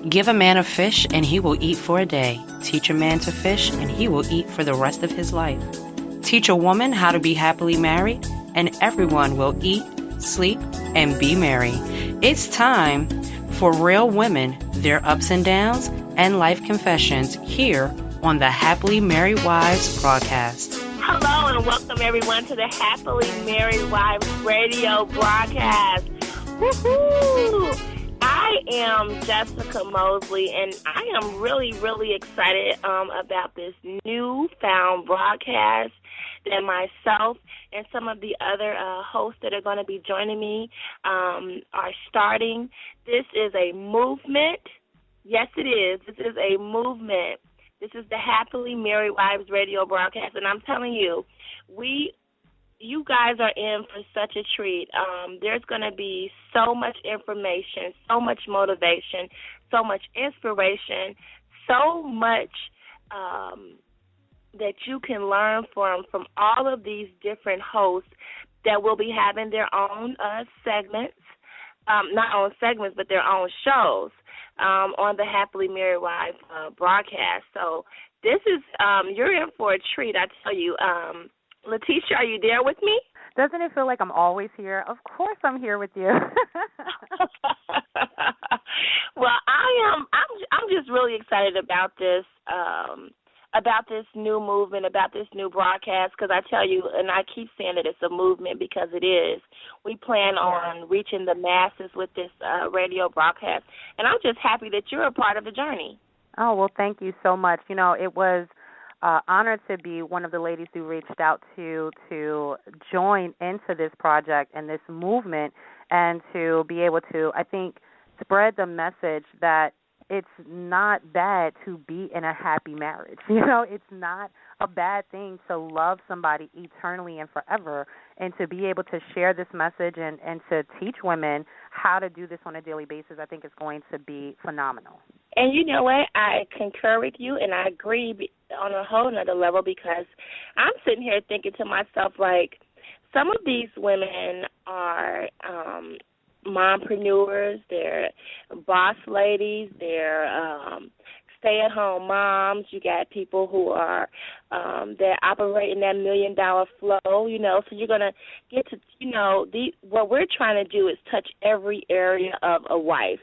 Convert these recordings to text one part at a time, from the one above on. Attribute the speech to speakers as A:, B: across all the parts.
A: Give a man a fish, and he will eat for a day. Teach a man to fish, and he will eat for the rest of his life. Teach a woman how to be happily married, and everyone will eat, sleep, and be merry. It's time for real women, their ups and downs, and life confessions here on the Happily Married Wives broadcast.
B: Hello and welcome everyone to the Happily Married Wives radio broadcast. Woohoo! I am Jessica Mosley, and I am really, really excited about this newfound broadcast that myself and some of the other hosts that are going to be joining me are starting. This is a movement. Yes, it is. This is a movement. This is the Happily Married Wives radio broadcast, and I'm telling you, you guys are in for such a treat. There's going to be so much information, so much motivation, so much inspiration, so much that you can learn from all of these different hosts that will be having their own segments, not own segments, but their own shows on the Happily Married Wives broadcast. So this is, you're in for a treat, I tell you. Letitia, are you there with me?
C: Doesn't it feel like I'm always here? Of course I'm here with you.
B: Well, I'm just really excited about this new movement, about this new broadcast, because I tell you, and I keep saying that it's a movement because it is. We plan on reaching the masses with this radio broadcast, and I'm just happy that you're a part of the journey.
C: Oh, well, thank you so much. You know, it was honored to be one of the ladies who reached out to join into this project and this movement, and to be able to, I think, spread the message that it's not bad to be in a happy marriage. You know, it's not a bad thing to love somebody eternally and forever, and to be able to share this message and to teach women how to do this on a daily basis, I think is going to be phenomenal.
B: And you know what? I concur with you, and I agree on a whole nother level, because I'm sitting here thinking to myself, like, some of these women are mompreneurs, they're boss ladies, they're stay-at-home moms. You got people who are they're operating that $1 million flow, you know, so you're going to get to, you know, what we're trying to do is touch every area of a wife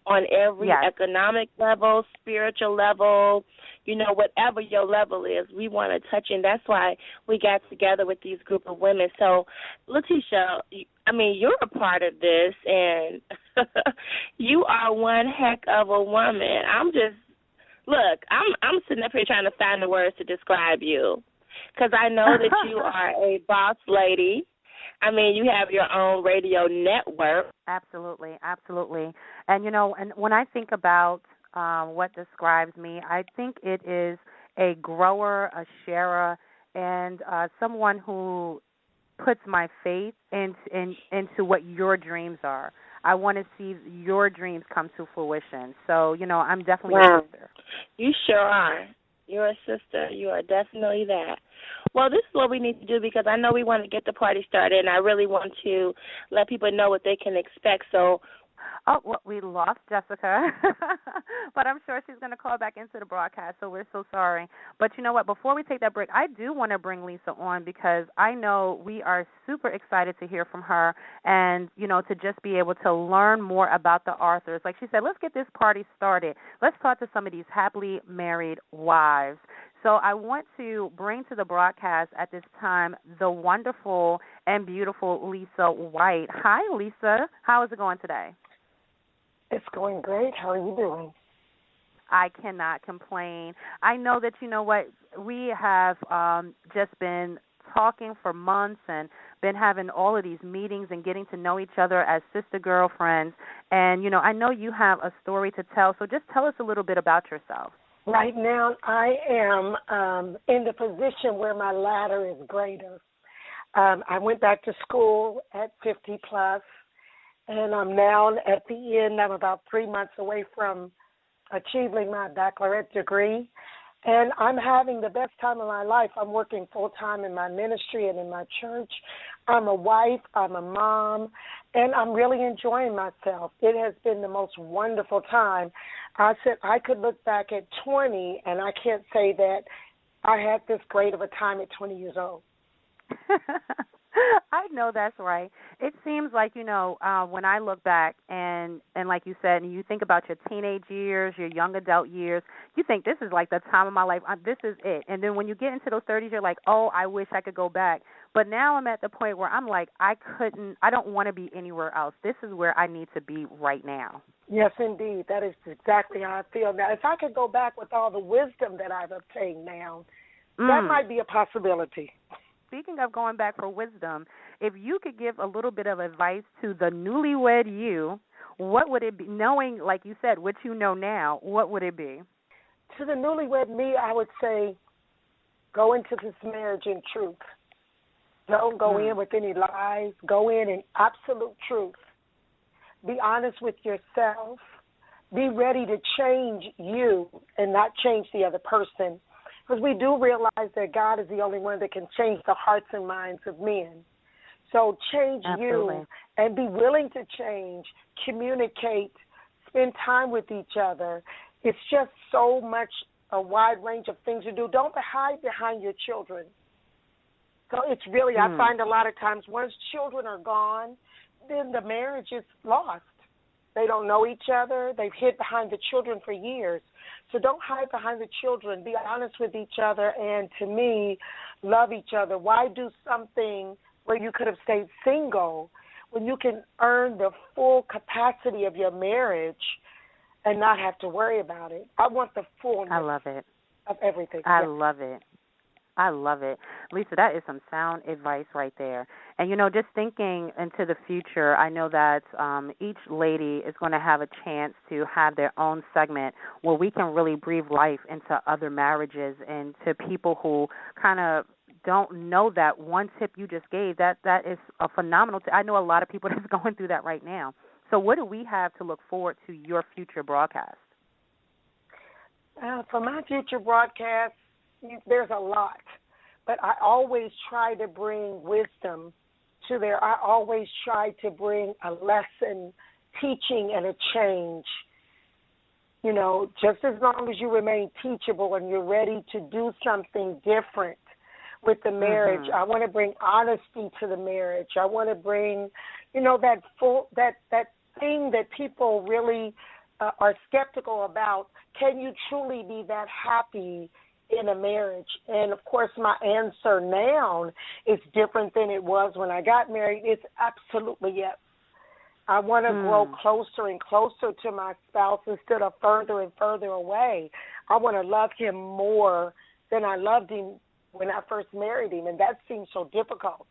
B: on every economic level, spiritual level, you know, whatever your level is, we want to touch, and that's why we got together with these group of women. So, Letitia, I mean, you're a part of this, and you are one heck of a woman. I'm sitting up here trying to find the words to describe you, because I know that you are a boss lady. I mean, you have your own radio network.
C: Absolutely, absolutely. And, you know, and when I think about what describes me, I think it is a grower, a sharer, and someone who puts my faith into what your dreams are. I want to see your dreams come to fruition. So, you know, I'm definitely a sister.
B: You sure are. You're a sister. You are definitely that. Well, this is what we need to do, because I know we want to get the party started, and I really want to let people know what they can expect. So,
C: well, we lost Jessica, but I'm sure she's going to call back into the broadcast, so we're so sorry. But you know what? Before we take that break, I do want to bring Lisa on, because I know we are super excited to hear from her, and, you know, to just be able to learn more about the Arthurs. Like she said, let's get this party started. Let's talk to some of these happily married wives. So I want to bring to the broadcast at this time the wonderful and beautiful Lisa White. Hi, Lisa. How is it going today?
D: It's going great. How are you doing?
C: I cannot complain. I know that, you know what, we have just been talking for months and been having all of these meetings and getting to know each other as sister girlfriends. And, you know, I know you have a story to tell, so just tell us a little bit about yourself.
D: Right now, I am in the position where my ladder is greater. I went back to school at 50 plus, and I'm now at the end. I'm about 3 months away from achieving my baccalaureate degree, and I'm having the best time of my life. I'm working full-time in my ministry and in my church. I'm a wife, I'm a mom, And I'm really enjoying myself. It has been the most wonderful time. I said I could look back at 20, and I can't say that I had this great of a time at 20 years old.
C: I know that's right. It seems like, when I look back and like you said, and you think about your teenage years, your young adult years, you think this is like the time of my life. This is it. And then when you get into those 30s, you're like, oh, I wish I could go back. But now I'm at the point where I'm like, I don't want to be anywhere else. This is where I need to be right now.
D: Yes, indeed. That is exactly how I feel now. If I could go back with all the wisdom that I've obtained now, that might be a possibility.
C: Speaking of going back for wisdom, if you could give a little bit of advice to the newlywed you, what would it be? Knowing, like you said, what you know now, what would it be?
D: To the newlywed me, I would say go into this marriage in truth. Don't go in with any lies. Go in absolute truth. Be honest with yourself. Be ready to change you and not change the other person. Because we do realize that God is the only one that can change the hearts and minds of men. So change you and be willing to change, communicate, spend time with each other. It's just so much a wide range of things to do. Don't hide behind your children. So it's really, I find a lot of times once children are gone, then the marriage is lost. They don't know each other. They've hid behind the children for years. So don't hide behind the children. Be honest with each other and, to me, love each other. Why do something where you could have stayed single when you can earn the full capacity of your marriage and not have to worry about it? I want the fullness of everything.
C: I love it. I love it. Lisa, that is some sound advice right there. And, just thinking into the future, I know that each lady is going to have a chance to have their own segment where we can really breathe life into other marriages and to people who kind of don't know that one tip you just gave. That is a phenomenal tip. I know a lot of people that's going through that right now. So what do we have to look forward to your future broadcast?
D: For my future broadcast, there's a lot, but I always try to bring wisdom to there. I always try to bring a lesson, teaching, and a change. Just as long as you remain teachable and you're ready to do something different with the marriage. I want to bring honesty to the marriage. I want to bring, that thing that people really are skeptical about. Can you truly be that happy in a marriage? And, of course, my answer now is different than it was when I got married. It's absolutely yes. I want to grow closer and closer to my spouse instead of further and further away. I want to love him more than I loved him when I first married him, and that seems so difficult.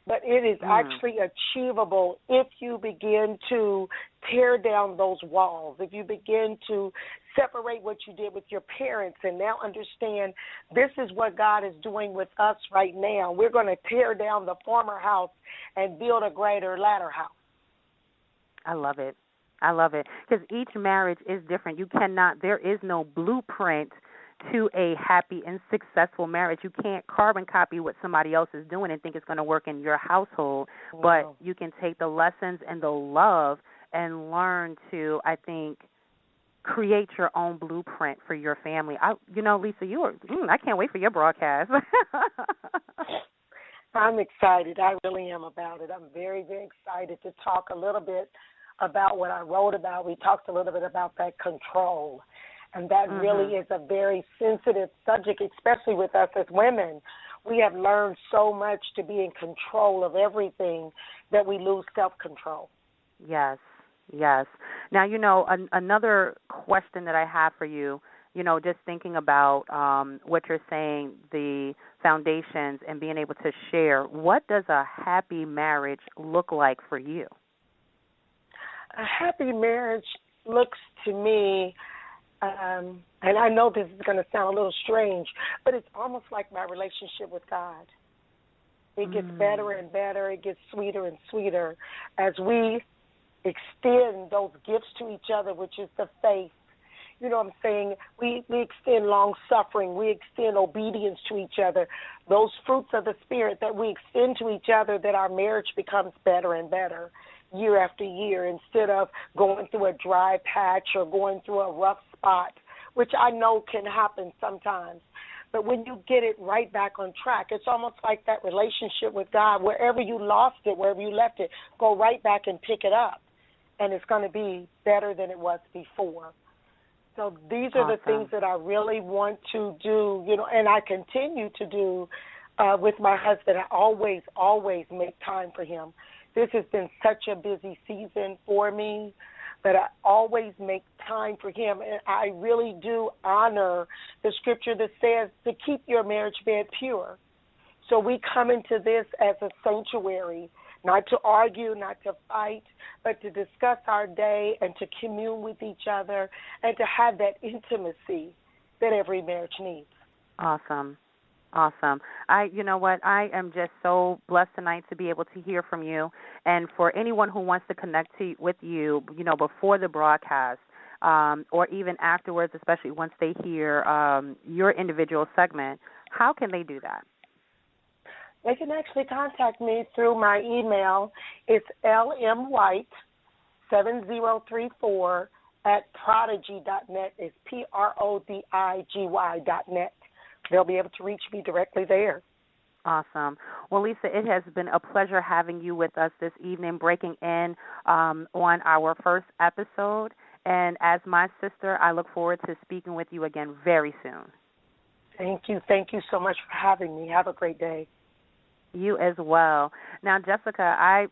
D: But it is actually achievable if you begin to tear down those walls, if you begin to separate what you did with your parents and now understand this is what God is doing with us right now. We're going to tear down the former house and build a greater latter house.
C: I love it. I love it. Because each marriage is different. There is no blueprint to a happy and successful marriage. You can't carbon copy what somebody else is doing and think it's going to work in your household. Wow. But you can take the lessons and the love and learn to, I think, create your own blueprint for your family. Lisa, I can't wait for your broadcast.
D: I'm excited. I really am about it. I'm very, very excited to talk a little bit about what I wrote about. We talked a little bit about that control. And that really is a very sensitive subject, especially with us as women. We have learned so much to be in control of everything that we lose self-control.
C: Yes. Now, another question that I have for you, just thinking about what you're saying, the foundations and being able to share, what does a happy marriage look like for you?
D: A happy marriage looks to me, and I know this is going to sound a little strange, but it's almost like my relationship with God. It gets better and better. It gets sweeter and sweeter as we extend those gifts to each other, which is the faith, you know what I'm saying, we extend long suffering, we extend obedience to each other, those fruits of the Spirit that we extend to each other, that our marriage becomes better and better year after year, instead of going through a dry patch or going through a rough spot, which I know can happen sometimes. But when you get it right back on track, it's almost like that relationship with God. Wherever you lost it, wherever you left it, go right back and pick it up, and it's going to be better than it was before. So these are the things that I really want to do, you know, and I continue to do with my husband. I always make time for him. This has been such a busy season for me, but I always make time for him, and I really do honor the scripture that says to keep your marriage bed pure. So we come into this as a sanctuary, not to argue, not to fight, but to discuss our day and to commune with each other and to have that intimacy that every marriage needs.
C: Awesome. You know what? I am just so blessed tonight to be able to hear from you. And for anyone who wants to connect with you, you know, before the broadcast or even afterwards, especially once they hear your individual segment, how can they do that?
D: They can actually contact me through my email. It's lmwhite7034@prodigy.net. It's prodigy.net. They'll be able to reach me directly there.
C: Awesome. Well, Lisa, it has been a pleasure having you with us this evening, breaking in on our first episode. And as my sister, I look forward to speaking with you again very soon.
D: Thank you. Thank you so much for having me. Have a great day.
C: You as well. Now, Jessica, I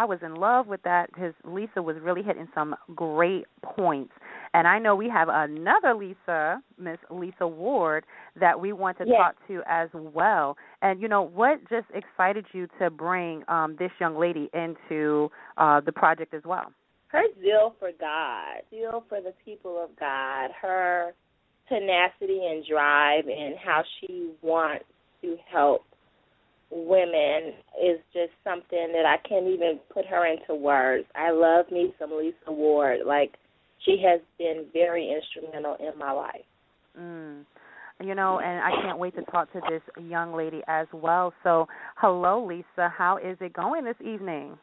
C: was in love with that because Lisa was really hitting some great points. And I know we have another Lisa, Miss Lisa Ward, that we want to talk to as well. And, you know, what just excited you to bring this young lady into the project as well?
B: Her zeal for God, zeal for the people of God, her tenacity and drive, and how she wants to help women is just something that I can't even put her into words. I love me some Lisa Ward. Like, she has been very instrumental in my life.
C: You know, and I can't wait to talk to this young lady as well. So, hello, Lisa. How is it going this evening?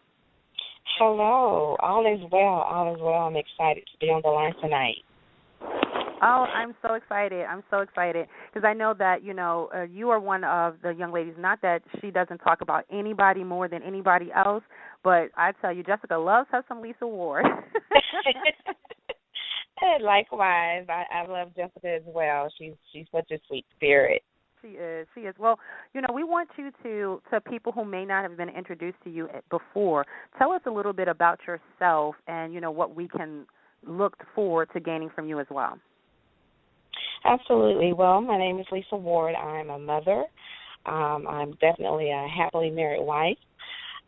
E: Hello. All is well. I'm excited to be on the line tonight.
C: Oh, I'm so excited because I know that, you know, you are one of the young ladies, not that she doesn't talk about anybody more than anybody else, but I tell you, Jessica loves her some Lisa Ward.
E: Likewise, I love Jessica as well. She's such a sweet spirit.
C: She is. Well, you know, we want you to people who may not have been introduced to you before, tell us a little bit about yourself and, you know, what we can look forward to gaining from you as well.
E: Absolutely. Well, my name is Lisa Ward. I'm a mother. I'm definitely a happily married wife.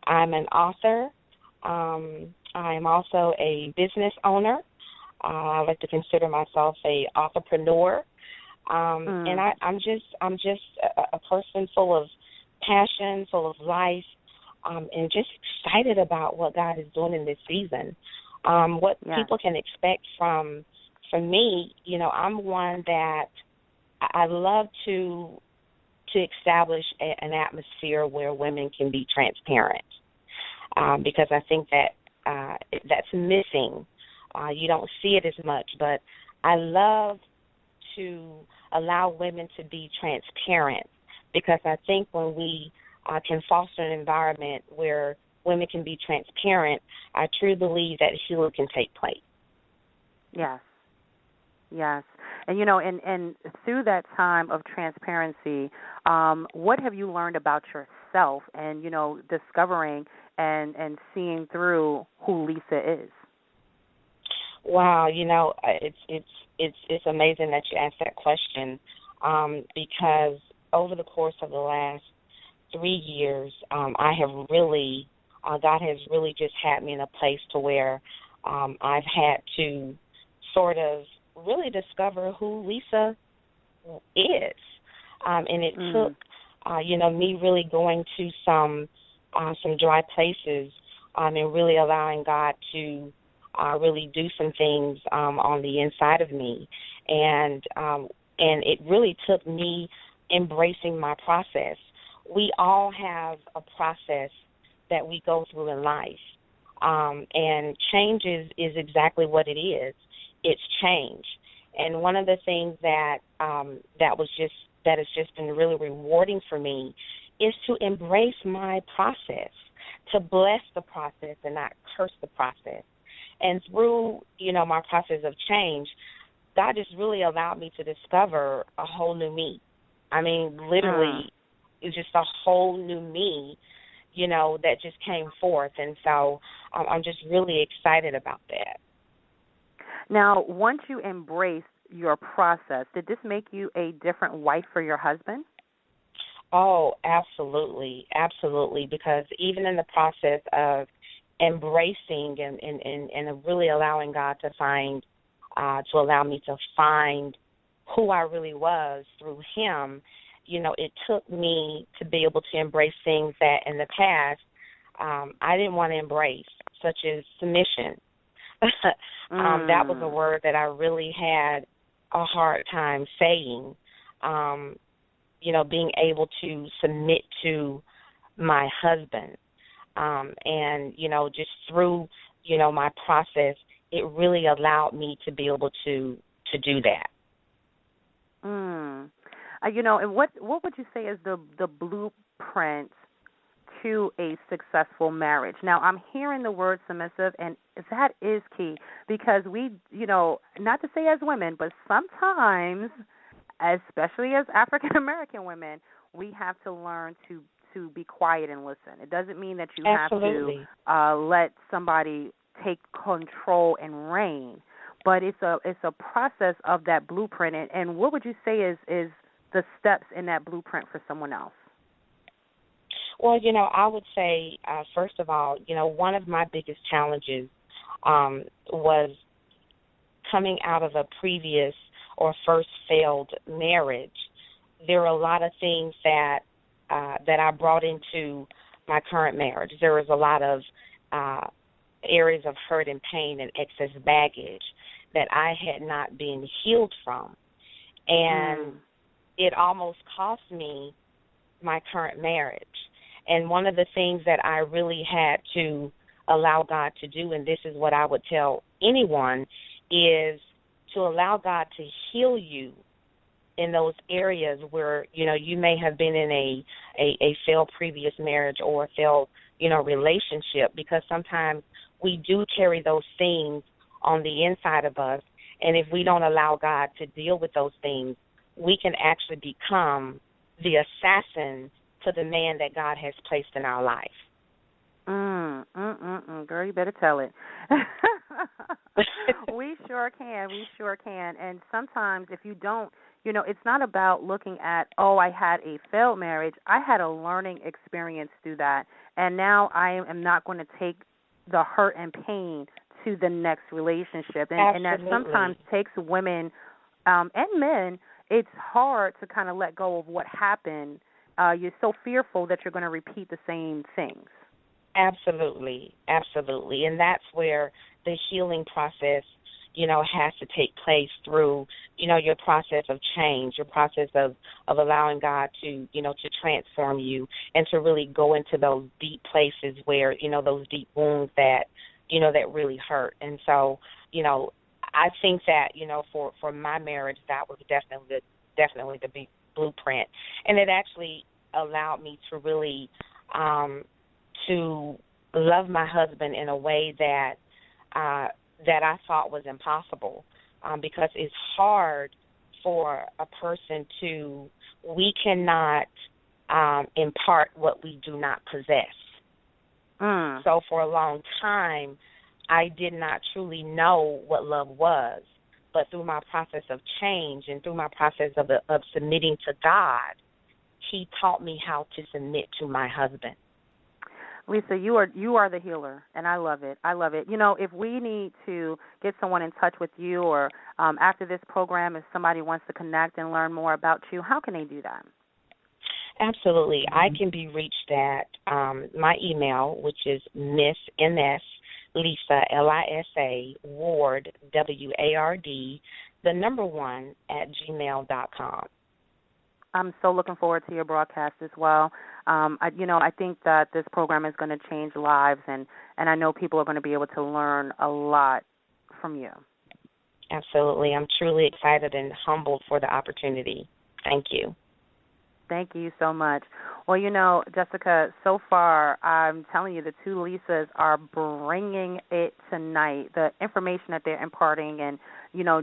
E: I'm an author. I'm also a business owner. I like to consider myself a entrepreneur. And I'm just a person full of passion, full of life, and just excited about what God is doing in this season. What people can expect from me, you know, I'm one that I love to establish an atmosphere where women can be transparent, because I think that that's missing. You don't see it as much, but I love to allow women to be transparent, because I think when we can foster an environment where women can be transparent, I truly believe that healing can take place.
C: Yes. And, you know, and through that time of transparency, what have you learned about yourself and, you know, discovering and seeing through who Lisa is?
E: Wow, you know, it's amazing that you asked that question, because over the course of the last 3 years, I have really, God has really just had me in a place to where I've had to sort of really discover who Lisa is. And it took, you know, me really going to some dry places and really allowing God to really do some things on the inside of me, and it really took me embracing my process. We all have a process that we go through in life, and change is exactly what it is. It's change, and one of the things that has just been really rewarding for me is to embrace my process, to bless the process and not curse the process. And through, my process of change, God just really allowed me to discover a whole new me. I mean, literally, it's just a whole new me, that just came forth. And so I'm just really excited about that.
C: Now, once you embraced your process, did this make you a different wife for your husband?
E: Oh, absolutely, absolutely, because even in the process of embracing and really allowing God to allow me to find who I really was through him, it took me to be able to embrace things that in the past I didn't want to embrace, such as submission. That was a word that I really had a hard time saying, being able to submit to my husband. And, just through, my process, it really allowed me to be able to do that.
C: And what would you say is the blueprint to a successful marriage? Now, I'm hearing the word submissive, and that is key because we, not to say as women, but sometimes, especially as African American women, we have to learn to be quiet and listen. It doesn't mean that you
E: Absolutely.
C: have to let somebody take control and reign, but it's a process of that blueprint. And what would you say is the steps in that blueprint for someone else?
E: Well, I would say, first of all, one of my biggest challenges was coming out of a previous or first failed marriage. There are a lot of things that I brought into my current marriage. There was a lot of areas of hurt and pain and excess baggage that I had not been healed from. And it almost cost me my current marriage. And one of the things that I really had to allow God to do, and this is what I would tell anyone, is to allow God to heal you in those areas where, you may have been in a failed previous marriage or a failed, relationship, because sometimes we do carry those things on the inside of us. And if we don't allow God to deal with those things, we can actually become the assassin to the man that God has placed in our life.
C: Girl, you better tell it. We sure can. And sometimes if you don't, it's not about looking at, I had a failed marriage. I had a learning experience through that, and now I am not going to take the hurt and pain to the next relationship. And that sometimes takes women and men. It's hard to kind of let go of what happened. You're so fearful that you're going to repeat the same things. Absolutely.
E: And that's where the healing process, has to take place through, your process of change, your process of allowing God to, to transform you and to really go into those deep places where, those deep wounds that, that really hurt. And so, I think that, for my marriage, that was definitely the blueprint. And it actually allowed me to really to love my husband in a way that I thought was impossible, because it's hard for a person we cannot impart what we do not possess. So for a long time, I did not truly know what love was, but through my process of change and through my process of submitting to God, he taught me how to submit to my husband.
C: Lisa, you are the healer, and I love it. If we need to get someone in touch with you, or after this program, if somebody wants to connect and learn more about you, how can they do that?
E: Absolutely. I can be reached at my email, which is Miss MS Lisa, Lisa, Ward, WARD, the number 1 at gmail.com.
C: I'm so looking forward to your broadcast as well. I think that this program is going to change lives, and I know people are going to be able to learn a lot from you.
E: Absolutely. I'm truly excited and humbled for the opportunity. Thank you.
C: Thank you so much. Well, Jessica, so far, I'm telling you, the two Lisas are bringing it tonight. The information that they're imparting and,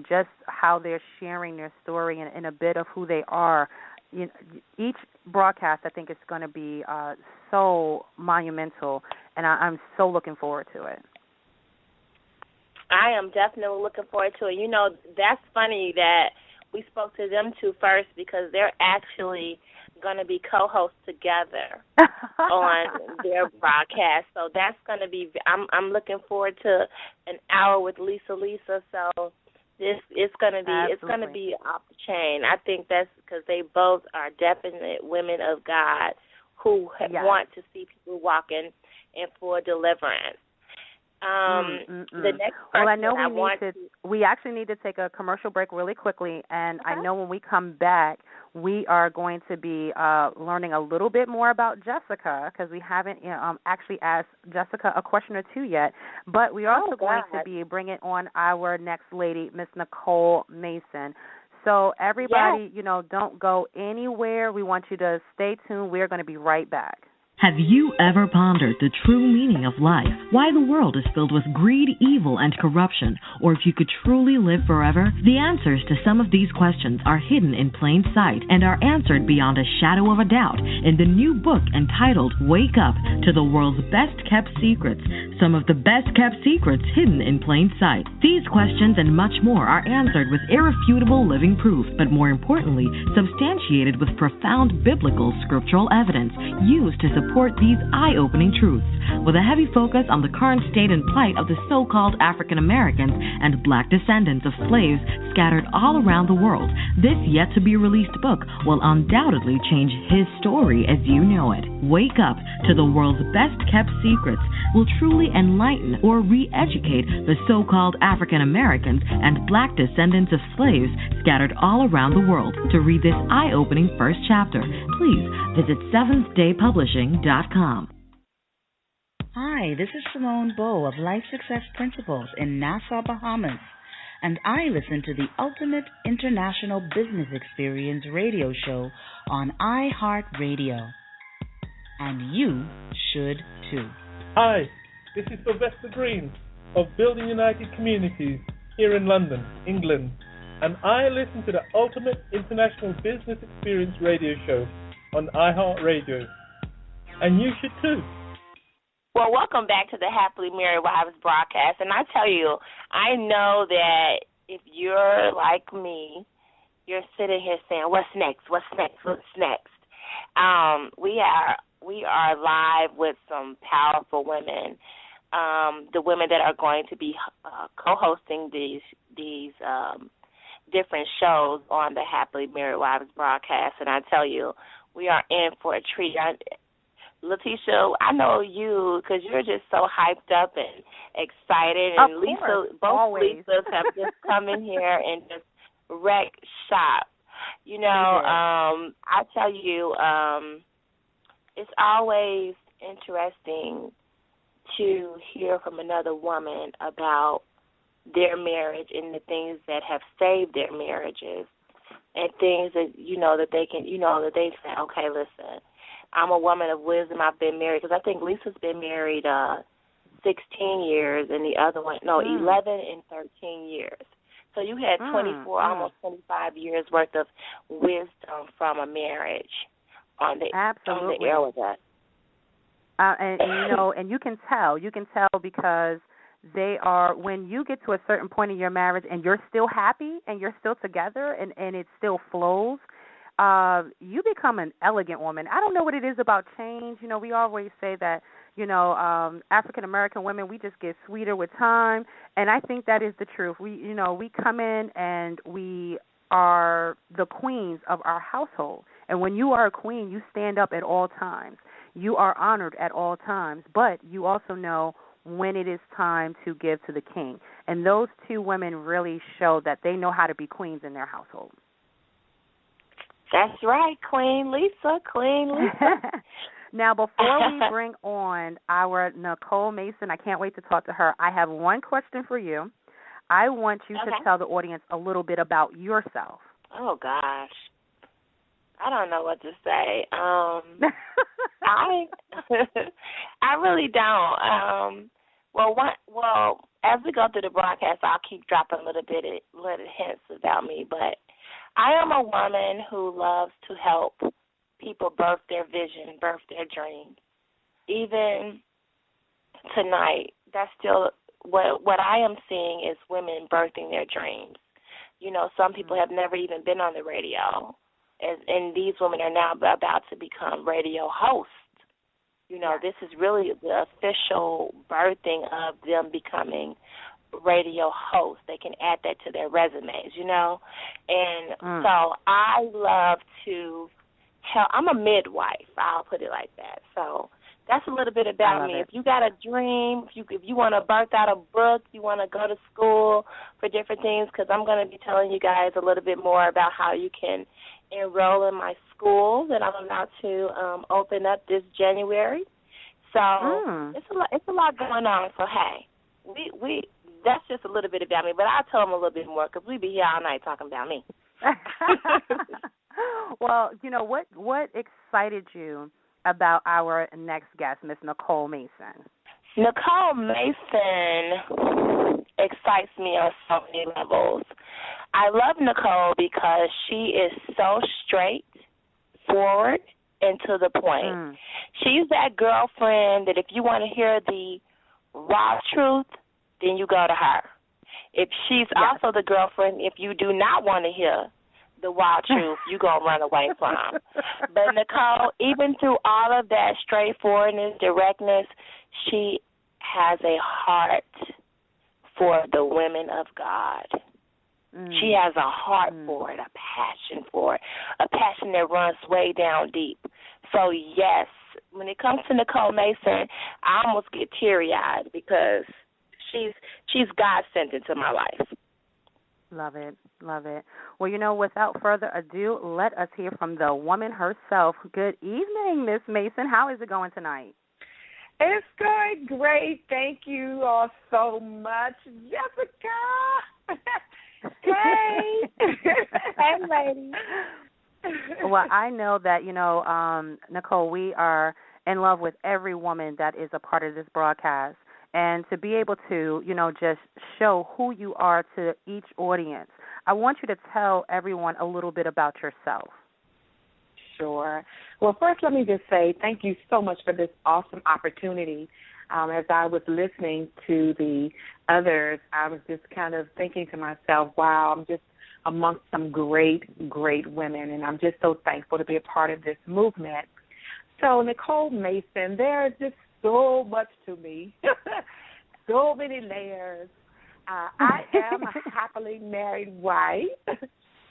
C: just how they're sharing their story and a bit of who they are. Each broadcast, I think, is going to be so monumental, and I'm so looking forward to it.
B: I am definitely looking forward to it. That's funny that we spoke to them two first because they're actually going to be co-hosts together on their broadcast. So that's going to be. I'm looking forward to an hour with Lisa. So it's going to be off the chain. I think that's because they both are definite women of God who want to see people walking in full deliverance. The next person
C: well, I know we actually need to take a commercial break really quickly, and I know when we come back, we are going to be learning a little bit more about Jessica because we haven't actually asked Jessica a question or two yet, but we're also going to be bringing on our next lady, Miss Nicole Mason. So everybody, don't go anywhere. We want you to stay tuned. We're going to be right back.
F: Have you ever pondered the true meaning of life? Why the world is filled with greed, evil, and corruption? Or if you could truly live forever? The answers to some of these questions are hidden in plain sight and are answered beyond a shadow of a doubt in the new book entitled Wake Up to the World's Best Kept Secrets. Some of the best kept secrets hidden in plain sight. These questions and much more are answered with irrefutable living proof, but more importantly, substantiated with profound biblical scriptural evidence used to support these eye-opening truths, with a heavy focus on the current state and plight of the so-called African Americans and black descendants of slaves scattered all around the world. This yet-to-be-released book will undoubtedly change his story as you know it. Wake Up to the World's Best Kept Secrets will truly enlighten or re-educate the so-called African Americans and black descendants of slaves scattered all around the world. To read this eye-opening first chapter, please visit SeventhDayPublishing.com.
G: Hi, this is Simone Bowe of Life Success Principles in Nassau, Bahamas, and I listen to the Ultimate International Business Experience radio show on iHeartRadio. And you should too.
H: Hi, this is Sylvester Green of Building United Communities here in London, England, and I listen to the Ultimate International Business Experience radio show on iHeartRadio. And you should too.
B: Well, welcome back to the Happily Married Wives broadcast. And I tell you, I know that if you're like me, you're sitting here saying, what's next? What's next? What's next? We are live with some powerful women, the women that are going to be co-hosting these different shows on the Happily Married Wives broadcast. And I tell you, we are in for a treat. Letitia, I know you because you're just so hyped up and excited. And Lisa, both Lisas have just come in here and just wreck shop. I tell you, it's always interesting to hear from another woman about their marriage and the things that have saved their marriages and things that, that they can, that they say, okay, listen, I'm a woman of wisdom. I've been married because I think Lisa's been married 16 years and the other one, 11 and 13 years. So you had 24, almost 25 years worth of wisdom from a marriage on the air with us.
C: And you can tell because they are, when you get to a certain point in your marriage and you're still happy and you're still together and it still flows, you become an elegant woman. I don't know what it is about change. We always say that, African American women, we just get sweeter with time, and I think that is the truth. We come in and we are the queens of our household. And when you are a queen, you stand up at all times. You are honored at all times, but you also know when it is time to give to the king. And those two women really show that they know how to be queens in their household.
B: That's right, Queen Lisa.
C: Now, before we bring on our Nicole Mason, I can't wait to talk to her. I have one question for you. I want you to tell the audience a little bit about yourself.
B: Oh, gosh. I don't know what to say. I really don't. Well, as we go through the broadcast, I'll keep dropping little hints about me. But I am a woman who loves to help people birth their vision, birth their dreams. Even tonight, that's still what I am seeing is women birthing their dreams. You know, some people have never even been on the radio, and these women are now about to become radio hosts. You know, this is really the official birthing of them becoming radio hosts. They can add that to their resumes, you know. And so I love to help. I'm a midwife, I'll put it like that. So that's a little bit about me. If you got a dream, if you want to birth out a book, you want to go to school for different things, because I'm going to be telling you guys a little bit more about how you can enroll in my school that I'm about to open up this January. So it's a lot going on. So hey, we that's just a little bit about me, but I'll tell them a little bit more because we be here all night talking about me.
C: Well, you know what excited you about our next guest, Miss Nicole Mason?
B: Nicole Mason excites me on so many levels. I love Nicole because she is so straightforward and to the point. She's that girlfriend that if you want to hear the raw truth, then you go to her. If she's also the girlfriend, if you do not want to hear the wild truth, you going to run away from. But Nicole, even through all of that straightforwardness, directness, she has a heart for the women of God. She has a heart for it, a passion for it, a passion that runs way down deep. So, yes, when it comes to Nicole Mason, I almost get teary-eyed because she's God-sent into my life.
C: Love it. Love it. Well, you know, without further ado, let us hear from the woman herself. Good evening, Miss Mason. How is it going tonight?
I: It's going great. Thank you all so much, Jessica. Hey. Hey, lady.
C: Well, I know that, you know, Nicole, we are in love with every woman that is a part of this broadcast. And to be able to, you know, just show who you are to each audience, I want you to tell everyone a little bit about yourself.
I: Sure. Well, first, let me just say thank you so much for this awesome opportunity. As I was listening to the others, I was just kind of thinking to myself, wow, I'm just amongst some great, great women, and I'm just so thankful to be a part of this movement. So, Nicole Mason, there's just so much to me, so many layers. I am a happily married wife.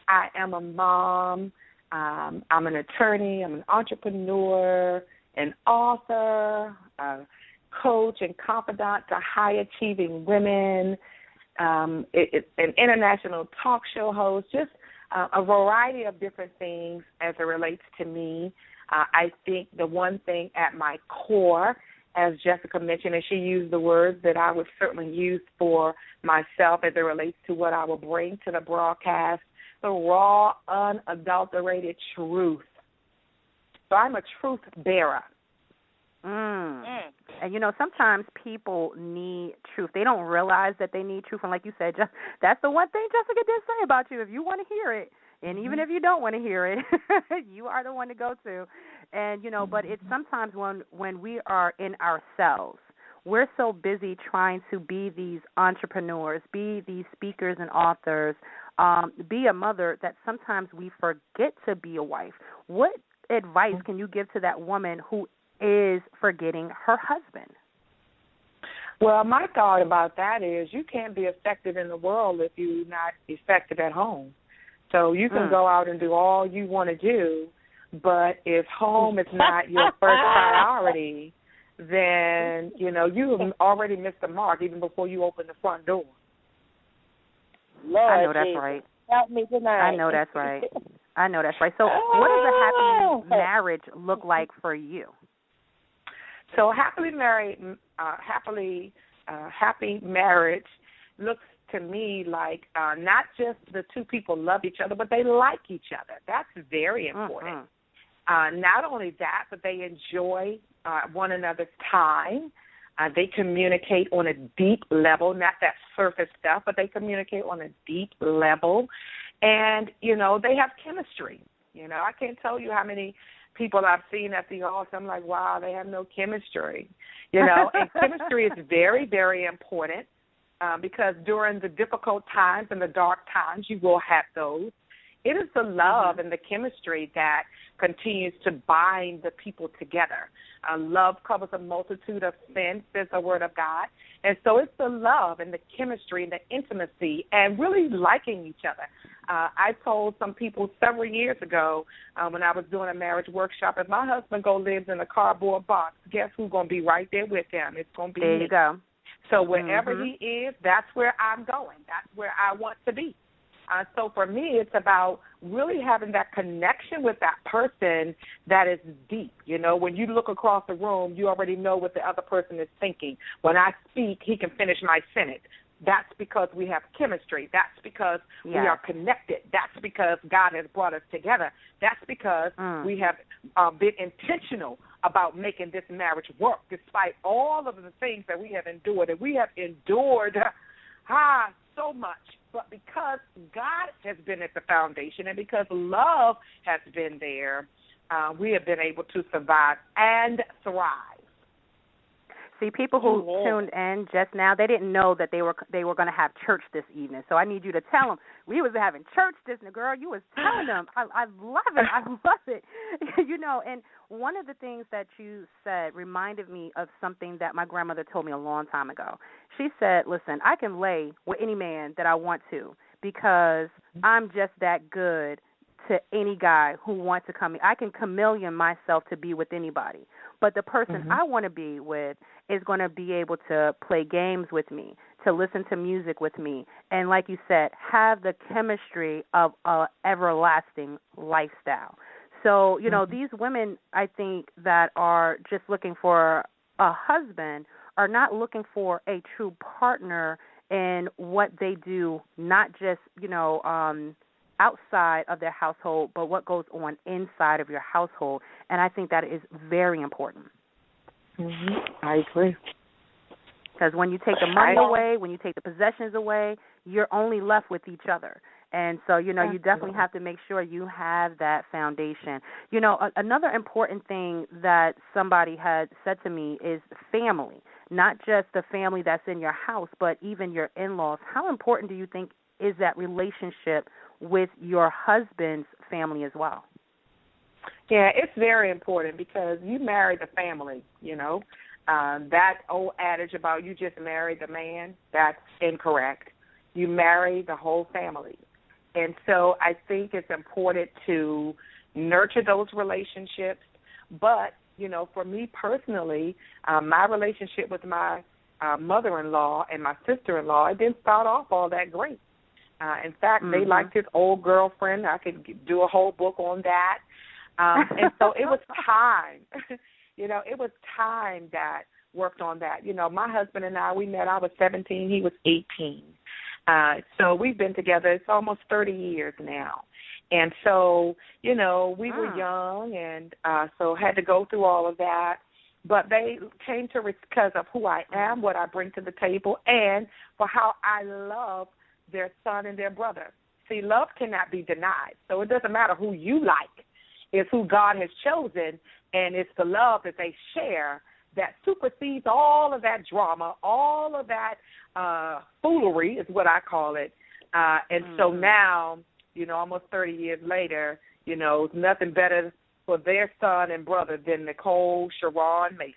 I: I am a mom. I'm an attorney. I'm an entrepreneur, an author, a coach and confidant to high-achieving women, an international talk show host, just a variety of different things as it relates to me. I think the one thing at my core, as Jessica mentioned, and she used the words that I would certainly use for myself as it relates to what I will bring to the broadcast, the raw, unadulterated truth. So I'm a truth bearer.
C: And, you know, sometimes people need truth. They don't realize that they need truth. And like you said, that's the one thing Jessica did say about you. If you want to hear it, and even if you don't want to hear it, you are the one to go to. And, you know, but it's sometimes when we are in ourselves, we're so busy trying to be these entrepreneurs, be these speakers and authors, be a mother, that sometimes we forget to be a wife. What advice can you give to that woman who is forgetting her husband?
I: Well, my thought about that is you can't be effective in the world if you're not effective at home. So you can go out and do all you want to do, but if home is not your first priority, then, you have already missed the mark even before you open the front door.
B: Lord
C: I know that's
B: Jesus.
C: right.
B: Help me tonight.
C: I know that's right. I know that's right. So what does a happy marriage look like for you?
I: So happy marriage looks to me like not just the two people love each other, but they like each other. That's very important. Not only that, but they enjoy one another's time. They communicate on a deep level, not that surface stuff, but they communicate on a deep level. And, they have chemistry. I can't tell you how many people I've seen at the altar. I'm like, wow, they have no chemistry. And chemistry is very, very important because during the difficult times and the dark times, you will have those. It is the love and the chemistry that continues to bind the people together. Love covers a multitude of sins, says the Word of God. And so it's the love and the chemistry and the intimacy and really liking each other. I told some people several years ago when I was doing a marriage workshop, if my husband lives in a cardboard box, guess who's going to be right there with him? It's going to be me.
C: There you go.
I: So wherever he is, that's where I'm going. That's where I want to be. So for me, it's about really having that connection with that person that is deep. When you look across the room, you already know what the other person is thinking. When I speak, he can finish my sentence. That's because we have chemistry. That's because we are connected. That's because God has brought us together. That's because we have been intentional about making this marriage work despite all of the things that we have endured. And we have endured so much. But because God has been at the foundation and because love has been there, we have been able to survive and thrive.
C: See, people who tuned in just now, they didn't know that they were going to have church this evening. So I need you to tell them we was having church this evening, girl. You was telling them. I love it. I love it. And one of the things that you said reminded me of something that my grandmother told me a long time ago. She said, listen, I can lay with any man that I want to because I'm just that good to any guy who wants to come. I can chameleon myself to be with anybody. But the person I want to be with is going to be able to play games with me, to listen to music with me, and like you said, have the chemistry of an everlasting lifestyle. So, these women, I think, that are just looking for a husband are not looking for a true partner in what they do, not just, outside of their household, but what goes on inside of your household. And I think that is very important.
I: I agree.
C: Because when you take the money away, when you take the possessions away, you're only left with each other. And so, you definitely have to make sure you have that foundation. Another important thing that somebody had said to me is family, not just the family that's in your house, but even your in-laws. How important do you think is that relationship with your husband's family as well?
I: Yeah, it's very important because you married a family, That old adage about you just married the man, that's incorrect. You marry the whole family. And so I think it's important to nurture those relationships. But, for me personally, my relationship with my mother-in-law and my sister-in-law, it didn't start off all that great. In fact, they liked his old girlfriend. I could do a whole book on that. And so it was time. It was time that worked on that. My husband and I, we met, I was 17, he was 18. So we've been together, it's almost 30 years now. And so, we were young and so had to go through all of that. But they came to because of who I am, what I bring to the table, and for how I love their son and their brother. See, love cannot be denied. So it doesn't matter who you like. It's who God has chosen, and it's the love that they share that supersedes all of that drama, all of that foolery is what I call it. And so now, almost 30 years later, nothing better for their son and brother than Nicole Sharon Mason.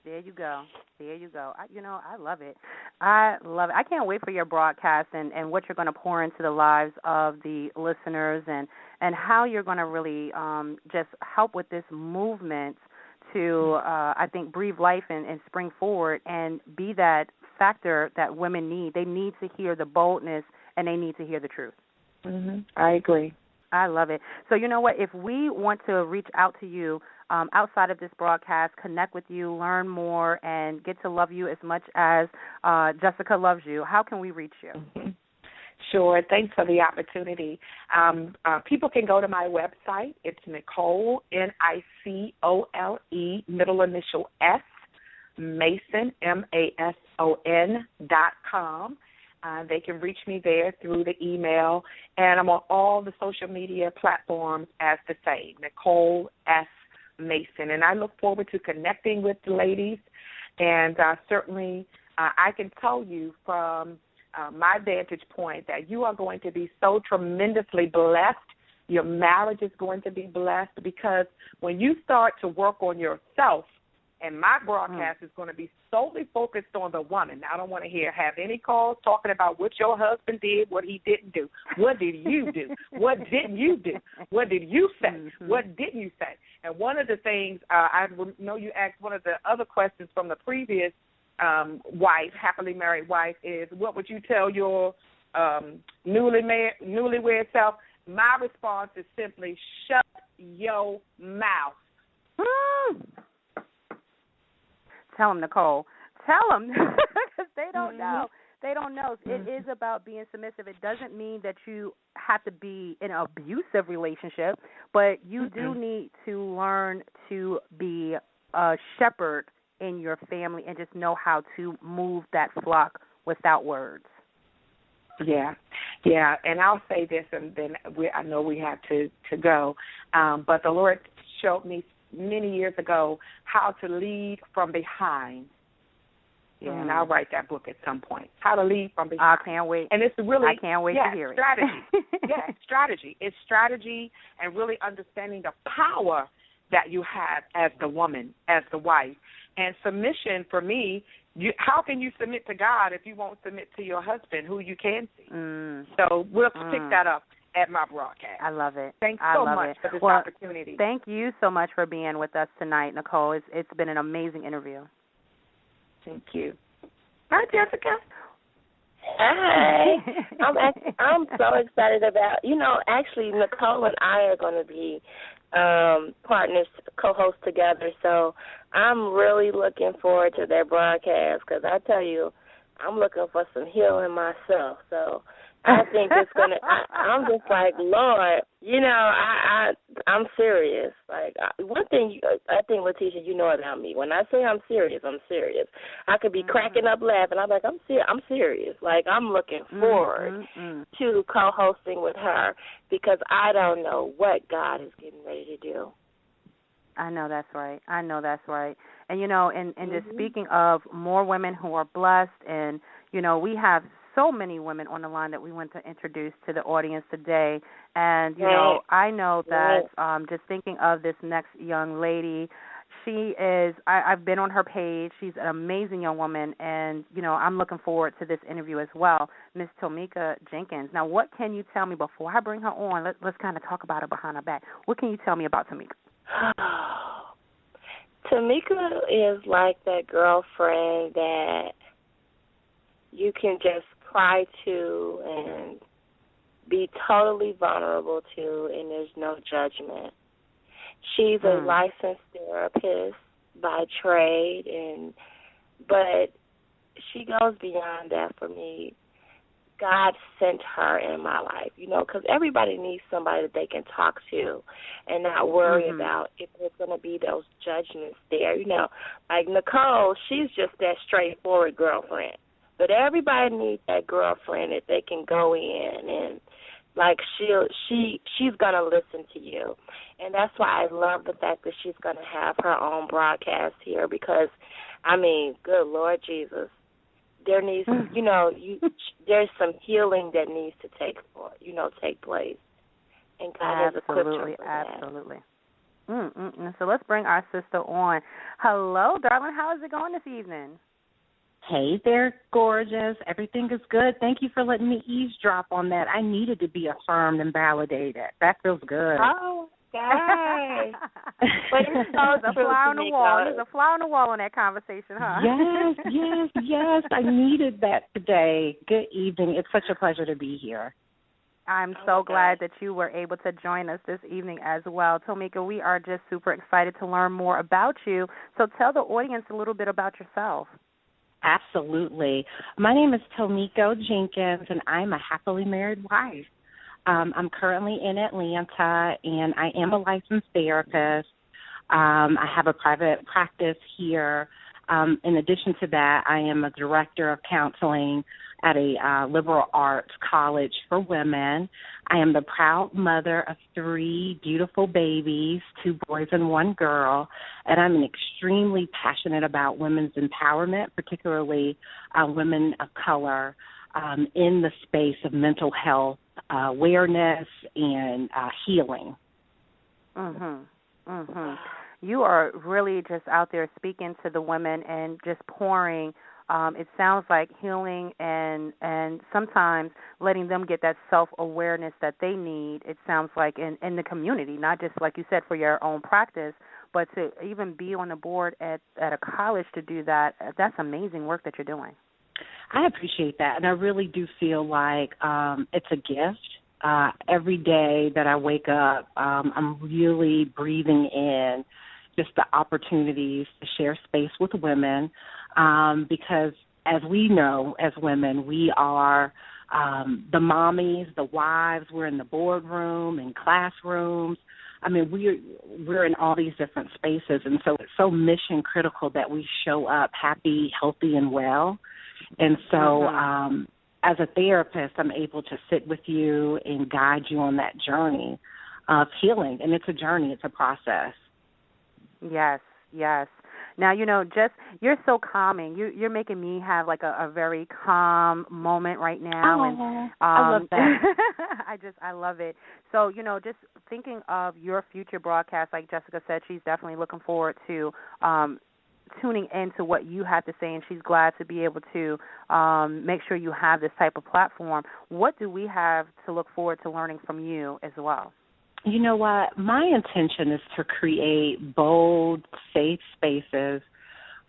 C: There you go. I love it. I can't wait for your broadcast and what you're going to pour into the lives of the listeners and how you're going to really just help with this movement to, I think, breathe life and spring forward and be that factor that women need. They need to hear the boldness and they need to hear the truth.
I: I agree.
C: I love it. So you know what? If we want to reach out to you outside of this broadcast, connect with you, learn more, and get to love you as much as Jessica loves you, how can we reach you?
I: Sure. Thanks for the opportunity. People can go to my website. It's Nicole, Nicole, middle initial S, Mason, MASON.com. They can reach me there through the email, and I'm on all the social media platforms as the same, Nicole S. Mason. And I look forward to connecting with the ladies, and certainly I can tell you from my vantage point that you are going to be so tremendously blessed. Your marriage is going to be blessed because when you start to work on yourself, and my broadcast is going to be solely focused on the woman. Now, I don't want to have any calls talking about what your husband did, what he didn't do. What did you do? What didn't you do? What did you say? What didn't you say? And one of the things, I know you asked one of the other questions from the previous wife, happily married wife, is what would you tell your newlywed self? My response is simply shut your mouth.
C: Tell them, Nicole. Tell them, because they don't know. They don't know. It is about being submissive. It doesn't mean that you have to be in an abusive relationship, but you do need to learn to be a shepherd in your family and just know how to move that flock without words.
I: Yeah, and I'll say this, and then I know we have to go, but the Lord showed me many years ago how to lead from behind. Yeah, and I'll write that book at some point. How to lead from behind.
C: I can't wait.
I: And it's really,
C: I can't wait to hear
I: strategy.
C: it.
I: Strategy. It's strategy and really understanding the power that you have as the woman, as the wife. And submission for me, how can you submit to God if you won't submit to your husband, who you can see? So we'll pick that up at my broadcast.
C: I love it.
I: Thanks so much for this opportunity.
C: Thank you so much for being with us tonight, Nicole. It's been an amazing interview.
I: Thank you. Hi, Jessica.
B: Hi. I'm so excited about, actually Nicole and I are going to be partners, co-hosts together, so I'm really looking forward to their broadcast because I tell you, I'm looking for some healing myself, so I think it's gonna. I'm just like, Lord, I'm serious. Like one thing, I think, Letitia, you know about me. When I say I'm serious, I'm serious. I could be cracking up laughing. I'm like, I'm serious. Like I'm looking forward to co-hosting with her because I don't know what God is getting ready to do.
C: I know that's right. And and just speaking of more women who are blessed, and we have so many women on the line that we want to introduce to the audience today. And, I know that just thinking of this next young lady, she is, I've been on her page. She's an amazing young woman, and, I'm looking forward to this interview as well, Miss Tomika Jenkins. Now, what can you tell me before I bring her on? Let's kind of talk about her behind her back. What can you tell me about Tomika?
B: Tomika is like that girlfriend that you can just cry to and be totally vulnerable to, and there's no judgment. She's a licensed therapist by trade, but she goes beyond that for me. God sent her in my life, because everybody needs somebody that they can talk to and not worry about if there's going to be those judgments there. Like Nicole, she's just that straightforward girlfriend. But everybody needs that girlfriend that they can go in and, like, she's going to listen to you. And that's why I love the fact that she's going to have her own broadcast here because, good Lord Jesus, there needs, there's some healing that needs to take place. And God has equipped her for that.
C: Absolutely. So let's bring our sister on. Hello, darling. How is it going this evening?
J: Hey there, gorgeous. Everything is good. Thank you for letting me eavesdrop on that. I needed to be affirmed and validated. That feels good.
C: Oh,
B: sky. But it's so
C: a fly on the wall. There's a fly on the wall in that conversation, huh?
J: Yes. I needed that today. Good evening. It's such a pleasure to be here.
C: I'm so glad that you were able to join us this evening as well. Tomiko, we are just super excited to learn more about you. So tell the audience a little bit about yourself.
J: Absolutely. My name is Tomiko Jenkins, and I'm a happily married wife. I'm currently in Atlanta, and I am a licensed therapist. I have a private practice here. In addition to that, I am a director of counseling at a liberal arts college for women. I am the proud mother of 3 beautiful babies, 2 boys and 1 girl, and I'm extremely passionate about women's empowerment, particularly women of color, in the space of mental health awareness and healing.
C: You are really just out there speaking to the women and just pouring. It sounds like healing and sometimes letting them get that self-awareness that they need, it sounds like, in the community, not just, like you said, for your own practice, but to even be on the board at a college to do that. That's amazing work that you're doing.
J: I appreciate that, and I really do feel like it's a gift. Every day that I wake up, I'm really breathing in just the opportunities to share space with women, because as we know as women, we are the mommies, the wives, we're in the boardroom, in classrooms. I mean, we're in all these different spaces, and so it's so mission critical that we show up happy, healthy, and well. And so as a therapist, I'm able to sit with you and guide you on that journey of healing, and it's a journey, it's a process.
C: Yes. Now, just you're so calming. You're making me have like a very calm moment right now. And
J: I love that.
C: I love it. So, just thinking of your future broadcast, like Jessica said, she's definitely looking forward to tuning into what you have to say, and she's glad to be able to make sure you have this type of platform. What do we have to look forward to learning from you as well?
J: You know what? My intention is to create bold, safe spaces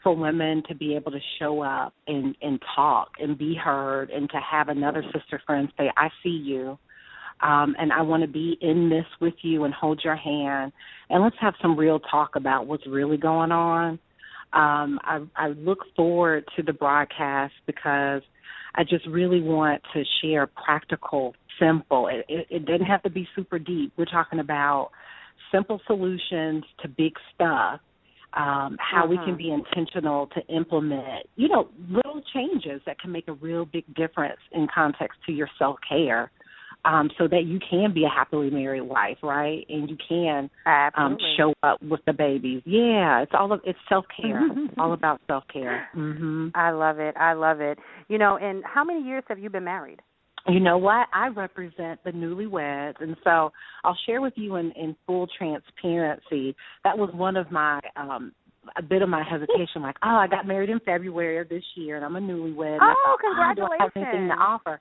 J: for women to be able to show up and talk and be heard, and to have another sister friend say, I see you, and I want to be in this with you and hold your hand, and let's have some real talk about what's really going on. I look forward to the broadcast because I just really want to share practical, simple. It doesn't have to be super deep. We're talking about simple solutions to big stuff, how we can be intentional to implement, little changes that can make a real big difference in context to your self-care, so that you can be a happily married wife, right? And you can show up with the babies. Yeah, it's self-care. It's all about self-care.
C: I love it. And how many years have you been married?
J: You know what? I represent the newlyweds, and so I'll share with you in full transparency. That was one of my a bit of my hesitation, like, I got married in February of this year, and I'm a newlywed.
C: Oh, congratulations.
J: Do I have anything to offer?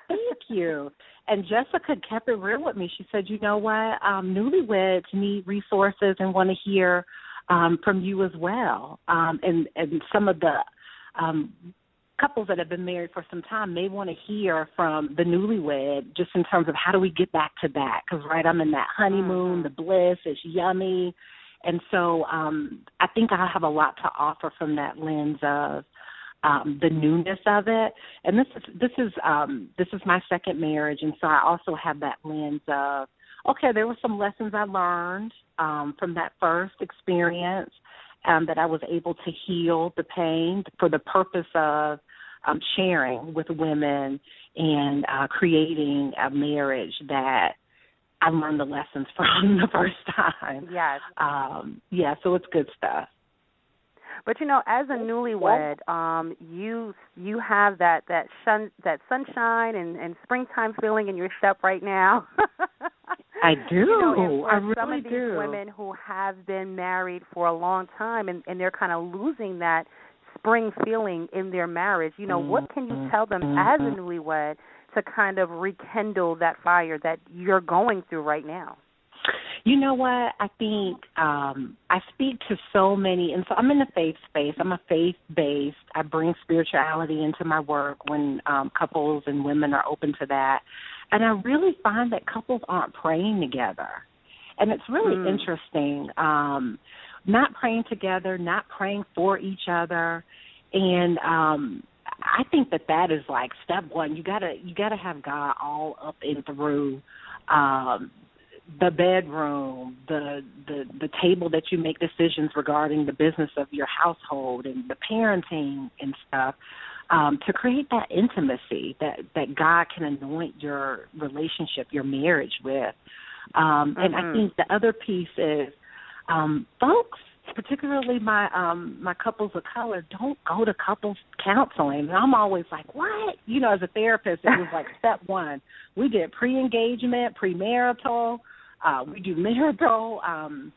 J: Thank you. And Jessica kept it real with me. She said, you know what? Newlyweds need resources and want to hear from you as well. And some of the couples that have been married for some time may want to hear from the newlywed just in terms of how do we get back to that? Because, right, I'm in that honeymoon, the bliss, it's yummy. And so I think I have a lot to offer from that lens of the newness of it. And this is my second marriage, and so I also have that lens of, okay, there were some lessons I learned from that first experience that I was able to heal the pain for the purpose of sharing with women and creating a marriage that I learned the lessons from the first time.
C: Yes.
J: So it's good stuff.
C: But as a newlywed, you have that sunshine and springtime feeling in your step right now.
J: I do.
C: I
J: really
C: some of these
J: do.
C: Women who have been married for a long time and they're kind of losing that spring feeling in their marriage. What can you tell them as a newlywed to kind of rekindle that fire that you're going through right now?
J: You know what? I think I speak to so many, and so I'm in the faith space. I'm a faith-based. I bring spirituality into my work when couples and women are open to that. And I really find that couples aren't praying together. And it's really interesting, not praying together, not praying for each other. And I think that is like step one. You gotta have God all up and through the bedroom, the table that you make decisions regarding the business of your household and the parenting and stuff, to create that intimacy that God can anoint your relationship, your marriage with. And I think the other piece is folks, particularly my couples of color, don't go to couples counseling. And I'm always like, what? You know, as a therapist, it was like step one. We did pre-engagement, premarital, we do marital. And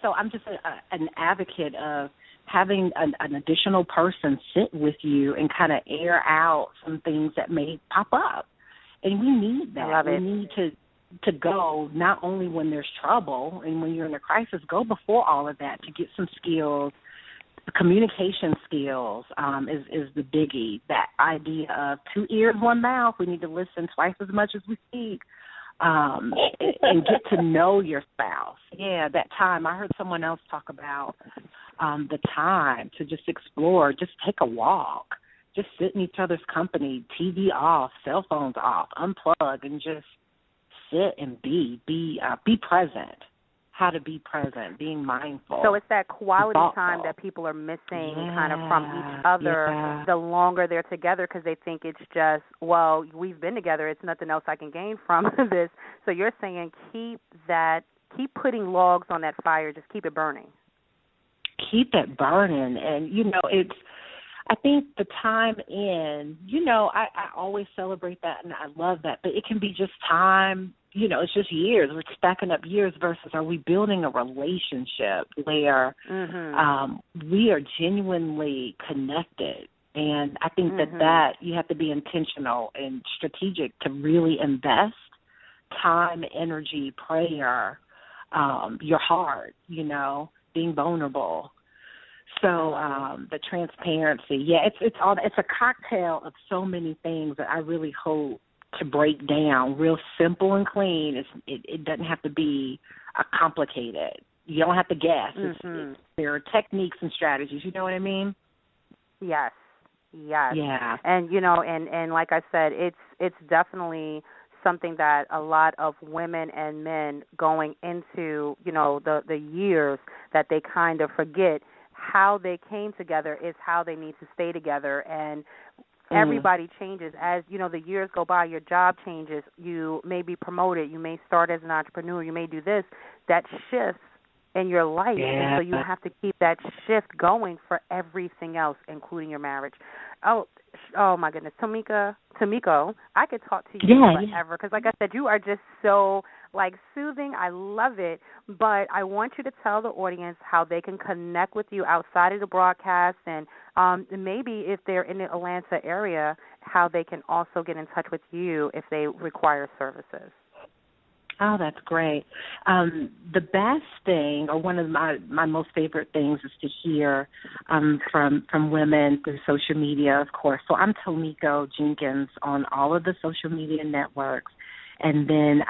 J: so I'm just an advocate of having an additional person sit with you and kind of air out some things that may pop up. And we need that.
C: I love it.
J: We need to go not only when there's trouble and when you're in a crisis, go before all of that to get some skills. Communication skills is the biggie. That idea of 2 ears, 1 mouth. We need to listen twice as much as we speak, and get to know your spouse. Yeah, that time. I heard someone else talk about the time to just explore, just take a walk, just sit in each other's company, TV off, cell phones off, unplug, and just sit and be present. How to be present, being mindful.
C: So it's that quality time that people are missing kind of from each other the longer they're together, because they think it's just, well, we've been together, it's nothing else I can gain from this. So you're saying keep putting logs on that fire, just keep it burning.
J: Keep it burning. And, you know, I think the time in, you know, I always celebrate that and I love that, but it can be just time, you know, it's just years. We're stacking up years versus are we building a relationship where we are genuinely connected. And I think that you have to be intentional and strategic to really invest time, energy, prayer, your heart, you know, being vulnerable. So the transparency, it's a cocktail of so many things that I really hope to break down, real simple and clean. It doesn't have to be complicated. You don't have to guess. There are techniques and strategies. You know what I mean?
C: Yes.
J: Yeah.
C: And you know, and like I said, it's definitely something that a lot of women and men going into, you know, the years that they kind of forget how they came together is how they need to stay together. And everybody changes. As, you know, the years go by, your job changes. You may be promoted. You may start as an entrepreneur. You may do this. That shifts in your life. And so you have to keep that shift going for everything else, including your marriage. Oh my goodness. Tomiko, I could talk to you forever because, like I said, you are just so, like, soothing. I love it. But I want you to tell the audience how they can connect with you outside of the broadcast, and maybe if they're in the Atlanta area, how they can also get in touch with you if they require services.
J: Oh, that's great. The best thing, or one of my most favorite things, is to hear from women through social media, of course. So I'm Tomiko Jenkins on all of the social media networks, and then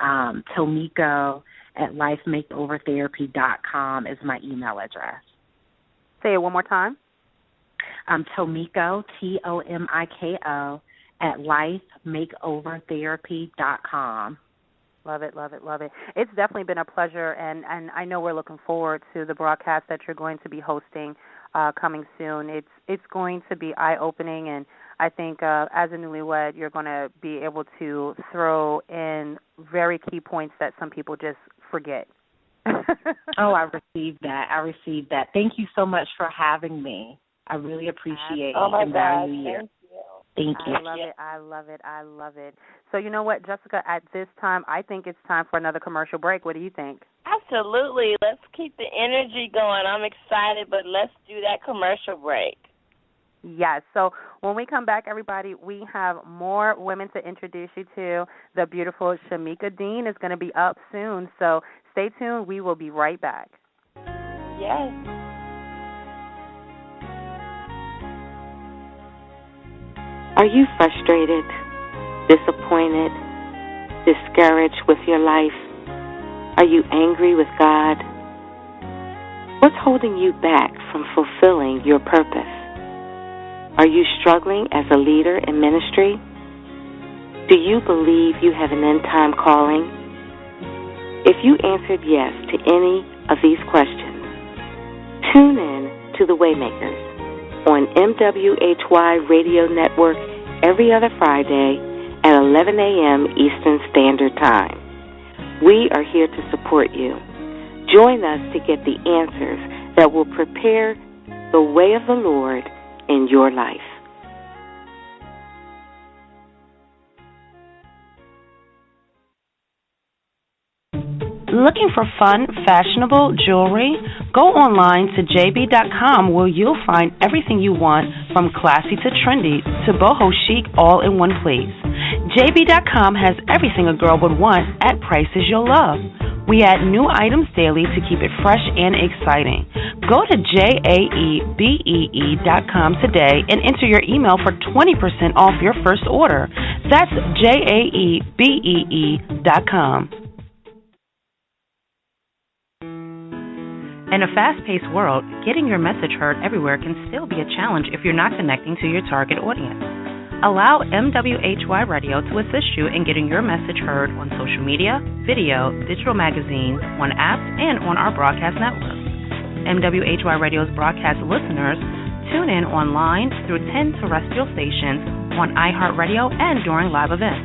J: Tomiko at lifemakeovertherapy.com is my email address.
C: Say it one more time.
J: Tomiko, Tomiko, at lifemakeovertherapy.com.
C: Love it, love it, love it. It's definitely been a pleasure, and I know we're looking forward to the broadcast that you're going to be hosting coming soon. It's going to be eye-opening, and I think as a newlywed, you're going to be able to throw in very key points that some people just forget.
J: Oh, I received that. Thank you so much for having me. I really appreciate and value you. Thank you.
C: I love it. So you know what, Jessica, at this time, I think it's time for another commercial break. What do you think?
B: Absolutely. Let's keep the energy going. I'm excited, but let's do that commercial break.
C: Yes. So when we come back, everybody, we have more women to introduce you to. The beautiful Shamika Dean is going to be up soon. So stay tuned. We will be right back.
B: Yes.
K: Are you frustrated, disappointed, discouraged with your life? Are you angry with God? What's holding you back from fulfilling your purpose? Are you struggling as a leader in ministry? Do you believe you have an end-time calling? If you answered yes to any of these questions, tune in to The Waymakers on MWHY Radio Network every other Friday at 11 a.m. Eastern Standard Time. We are here to support you. Join us to get the answers that will prepare the way of the Lord in your life.
A: Looking for fun, fashionable jewelry? Go online to jb.com where you'll find everything you want from classy to trendy to boho chic all in one place. jb.com has everything a girl would want at prices you'll love. We add new items daily to keep it fresh and exciting. Go to JAEBEE.com today and enter your email for 20% off your first order. That's JAEBEE.com. In a fast-paced world, getting your message heard everywhere can still be a challenge if you're not connecting to your target audience. Allow MWHY Radio to assist you in getting your message heard on social media, video, digital magazines, on apps, and on our broadcast network. MWHY Radio's broadcast listeners tune in online through 10 terrestrial stations on iHeartRadio and during live events.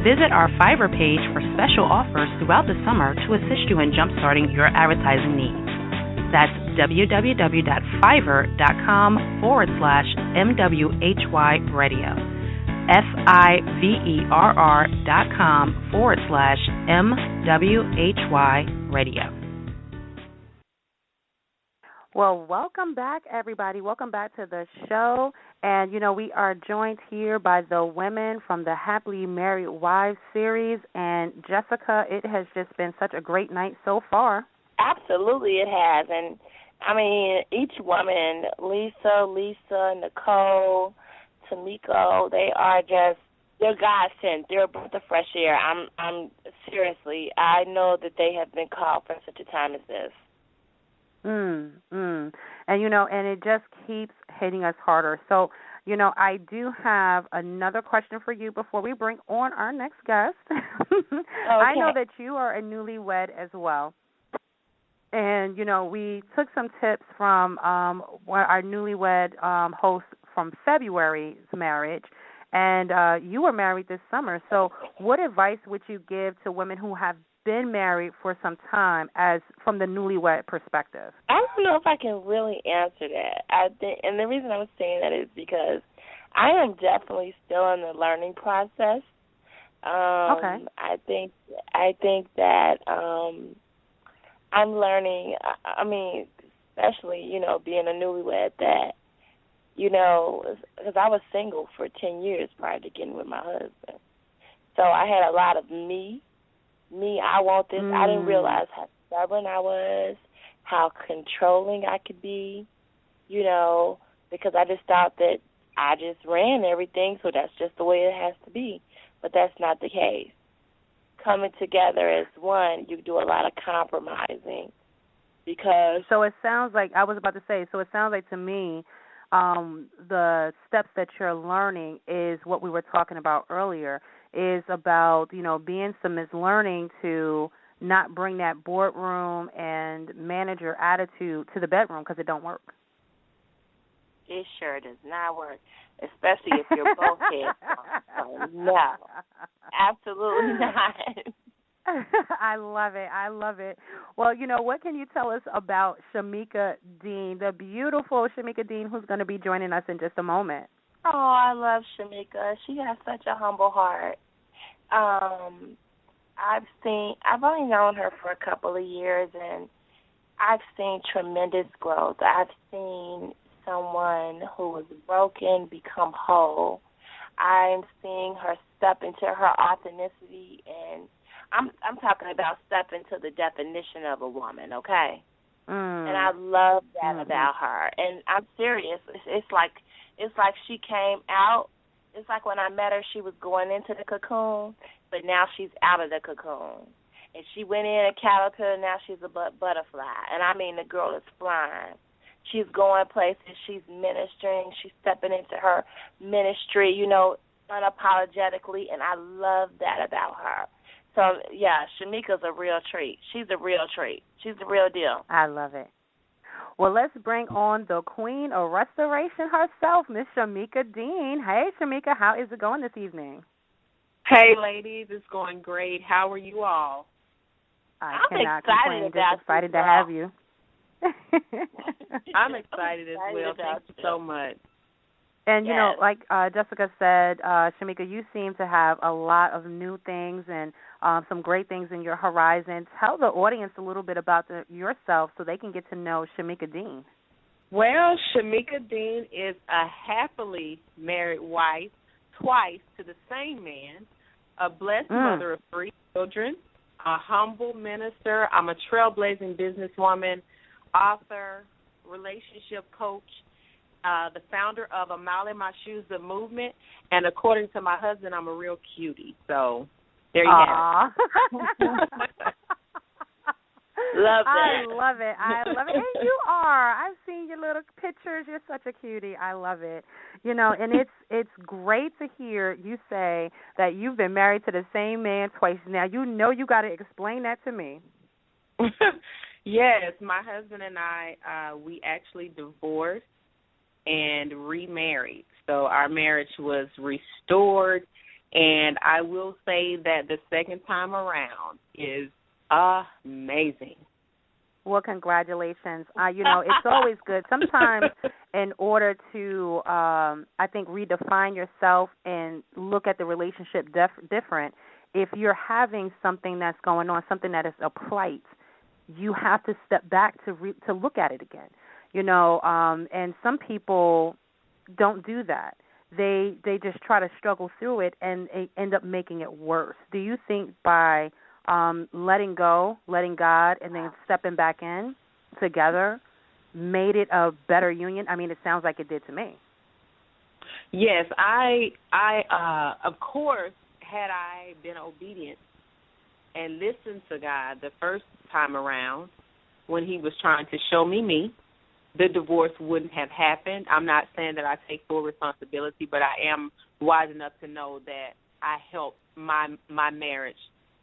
A: Visit our Fiverr page for special offers throughout the summer to assist you in jump-starting your advertising needs. That's www.fiverr.com/MWHY Radio. FIVER.com/MWHY Radio.
C: Well, welcome back, everybody. Welcome back to the show. And, we are joined here by the women from the Happily Married Wives series. And, Jessica, it has just been such a great night so far.
B: Absolutely it has. And, each woman, Lisa, Nicole, Tamiko, they're God sent. They're a breath of fresh air. I'm seriously, I know that they have been called for such a time as this.
C: And, and it just keeps hitting us harder. So, I do have another question for you before we bring on our next guest.
B: Okay.
C: I know that you are a newlywed as well. And, we took some tips from our newlywed host from February's marriage, and you were married this summer. So what advice would you give to women who have been married for some time as from the newlywed perspective?
B: I don't know if I can really answer that. And the reason I was saying that is because I am definitely still in the learning process.
C: Okay.
B: I think that I'm learning, especially, being a newlywed that, because I was single for 10 years prior to getting with my husband. So I had a lot of me, I want this. I didn't realize how stubborn I was, how controlling I could be, because I just thought that I just ran everything, so that's just the way it has to be. But that's not the case. Coming together as one, you do a lot of compromising because...
C: So it sounds like, I was about to say, to me, the steps that you're learning is what we were talking about earlier, is about, being learning to not bring that boardroom and manager attitude to the bedroom because it don't work.
B: It sure does not work, especially if you're both heads on. No, absolutely not.
C: I love it. Well, what can you tell us about Shamika Dean, the beautiful Shamika Dean, who's going to be joining us in just a moment?
B: Oh, I love Shamika. She has such a humble heart. I've only known her for a couple of years, and I've seen tremendous growth. I've seen someone who was broken become whole. I'm seeing her step into her authenticity, and I'm talking about step into the definition of a woman, okay? And I love that about her. And I'm serious. It's like she came out. It's like when I met her, she was going into the cocoon, but now she's out of the cocoon. And she went in a caterpillar, now she's a butterfly. And I mean, the girl is flying. She's going places. She's ministering. She's stepping into her ministry, you know, unapologetically, and I love that about her. So, yeah, Shamika's a real treat. She's a real treat. She's the real deal.
C: I love it. Well, let's bring on the queen of restoration herself, Miss Shamika Dean. Hey, Shamika, how is it going this evening?
L: Hey, ladies, it's going great. How are you all?
C: I cannot complain. Just excited to have you.
L: I'm excited as well. Thank you so much.
C: And, you know, like Jessica said, Shamika, you seem to have a lot of new things and some great things in your horizon. Tell the audience a little bit about yourself so they can get to know Shamika Dean.
L: Well, Shamika Dean is a happily married wife twice to the same man, a blessed mother of 3 children, a humble minister. I'm a trailblazing businesswoman, author, relationship coach, the founder of A Mile in My Shoes, the movement, and according to my husband, I'm a real cutie. So there you have it.
B: Love that.
C: I love it. And you are. I've seen your little pictures. You're such a cutie. I love it. You know, and it's great to hear you say that you've been married to the same man twice. Now, you know you got to explain that to me.
L: Yes, my husband and I, we actually divorced and remarried. So our marriage was restored, and I will say that the second time around is amazing.
C: Well, congratulations. You know, it's always good. Sometimes in order to, I think, redefine yourself and look at the relationship different, if you're having something that's going on, something that is a plight, you have to step back to look at it again. You know, and some people don't do that. They just try to struggle through it and end up making it worse. Do you think by letting go, letting God, and then stepping back in together made it a better union? I mean, it sounds like it did to me.
L: Yes, I of course, had I been obedient and listened to God the first time around when he was trying to show me, the divorce wouldn't have happened. I'm not saying that I take full responsibility, but I am wise enough to know that I helped my marriage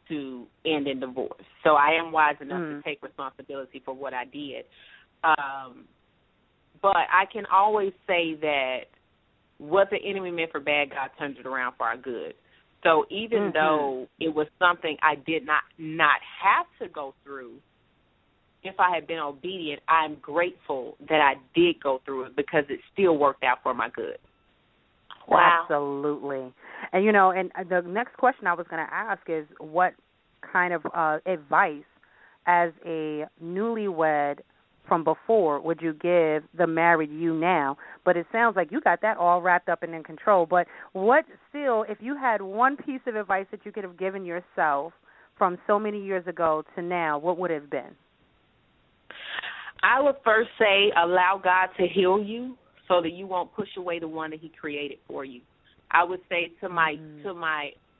L: to end in divorce. So I am wise enough to take responsibility for what I did. But I can always say that what the enemy meant for bad, God turned it around for our good. So even though it was something I did not have to go through, if I had been obedient, I'm grateful that I did go through it because it still worked out for my good.
C: Wow. Absolutely. And, you know, and the next question I was going to ask is what kind of advice as a newlywed from before would you give the married you now? But it sounds like you got that all wrapped up and in control. But what still, if you had one piece of advice that you could have given yourself from so many years ago to now, what would it have been?
L: I would first say allow God to heal you so that you won't push away the one that he created for you. I would say to my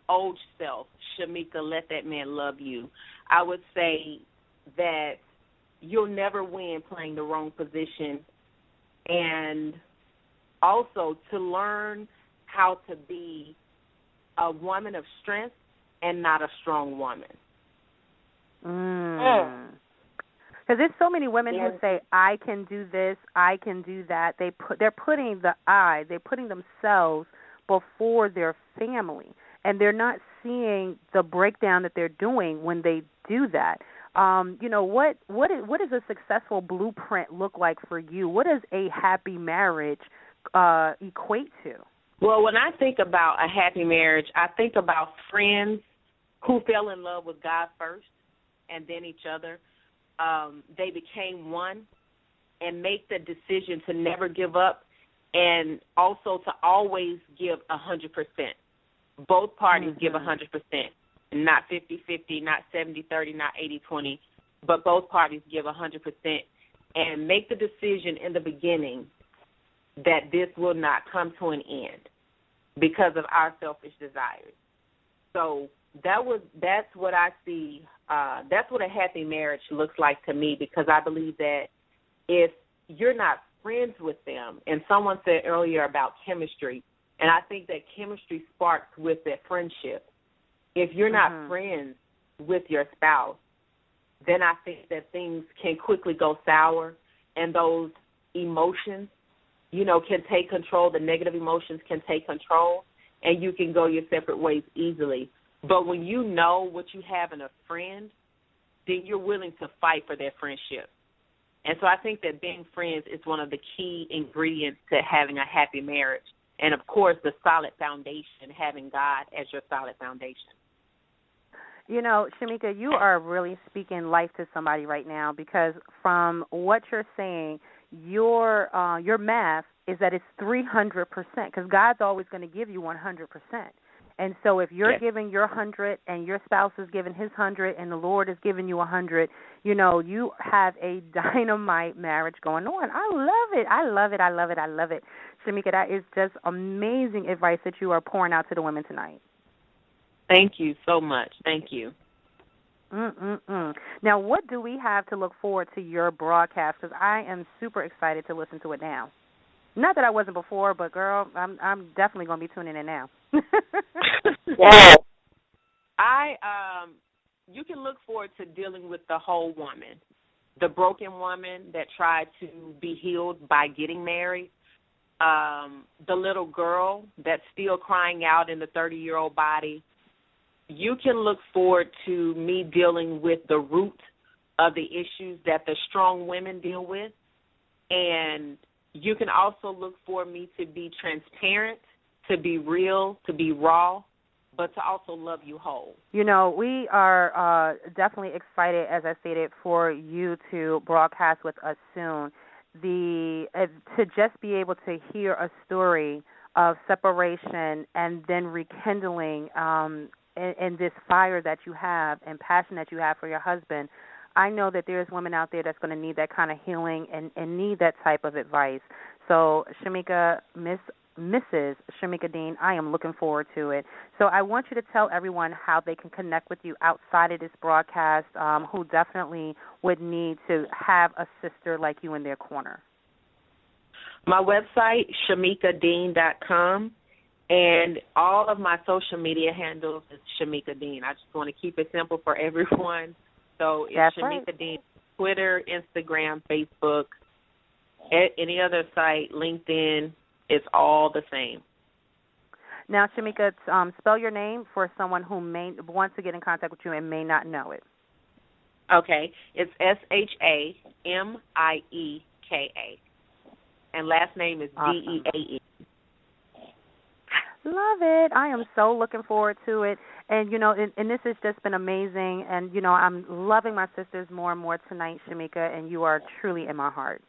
L: old self, Shamika, let that man love you. I would say that you'll never win playing the wrong position, and also to learn how to be a woman of strength and not a strong woman.
C: Because there's so many women who say, I can do this, I can do that. They're putting themselves before their family, and they're not seeing the breakdown that they're doing when they do that. You know, what does a successful blueprint look like for you? What does a happy marriage equate to?
L: Well, when I think about a happy marriage, I think about friends who fell in love with God first and then each other. They became one, and make the decision to never give up, and also to always give 100%. Both parties give 100%, not 50-50, not 70-30, not 80-20, but both parties give 100%, and make the decision in the beginning that this will not come to an end because of our selfish desires. So that's what I see. That's what a happy marriage looks like to me, because I believe that if you're not friends with them, and someone said earlier about chemistry, and I think that chemistry sparks with that friendship. If you're not friends with your spouse, then I think that things can quickly go sour, and those emotions, can take control. The negative emotions can take control, and you can go your separate ways easily. But when you know what you have in a friend, then you're willing to fight for that friendship. And so I think that being friends is one of the key ingredients to having a happy marriage. And, of course, the solid foundation, having God as your solid foundation.
C: Shamika, you are really speaking life to somebody right now, because from what you're saying, your math is that it's 300%, because God's always going to give you 100%. And so if you're giving your 100 and your spouse is giving his 100 and the Lord is giving you 100, you have a dynamite marriage going on. I love it. I love it. I love it. I love it. Shamika, that is just amazing advice that you are pouring out to the women tonight.
L: Thank you so much. Thank you.
C: Now, what do we have to look forward to your broadcast? Because I am super excited to listen to it now. Not that I wasn't before, but, girl, I'm definitely going to be tuning in now.
L: Yes. You can look forward to dealing with the whole woman, the broken woman that tried to be healed by getting married, the little girl that's still crying out in the 30-year-old body. You can look forward to me dealing with the root of the issues that the strong women deal with, and you can also look for me to be transparent, to be real, to be raw, but to also love you whole.
C: We are definitely excited, as I stated, for you to broadcast with us soon. To just be able to hear a story of separation and then rekindling in this fire that you have and passion that you have for your husband, I know that there's women out there that's going to need that kind of healing and need that type of advice. So, Shamika, Mrs. Shamika Dean, I am looking forward to it. So I want you to tell everyone how they can connect with you outside of this broadcast, who definitely would need to have a sister like you in their corner.
L: My website, ShamikaDean.com, and all of my social media handles is Shamika Dean. I just want to keep it simple for everyone. So it's
C: That's
L: Shamika
C: right.
L: Dean, Twitter, Instagram, Facebook, any other site, LinkedIn. It's all the same.
C: Now, Shamika, spell your name for someone who may want to get in contact with you and may not know it.
L: Okay. It's Shamieka, and last name is
C: Awesome.
L: Dean.
C: Love it. I am so looking forward to it. And, and this has just been amazing. And, I'm loving my sisters more and more tonight, Shamika, and you are truly in my heart.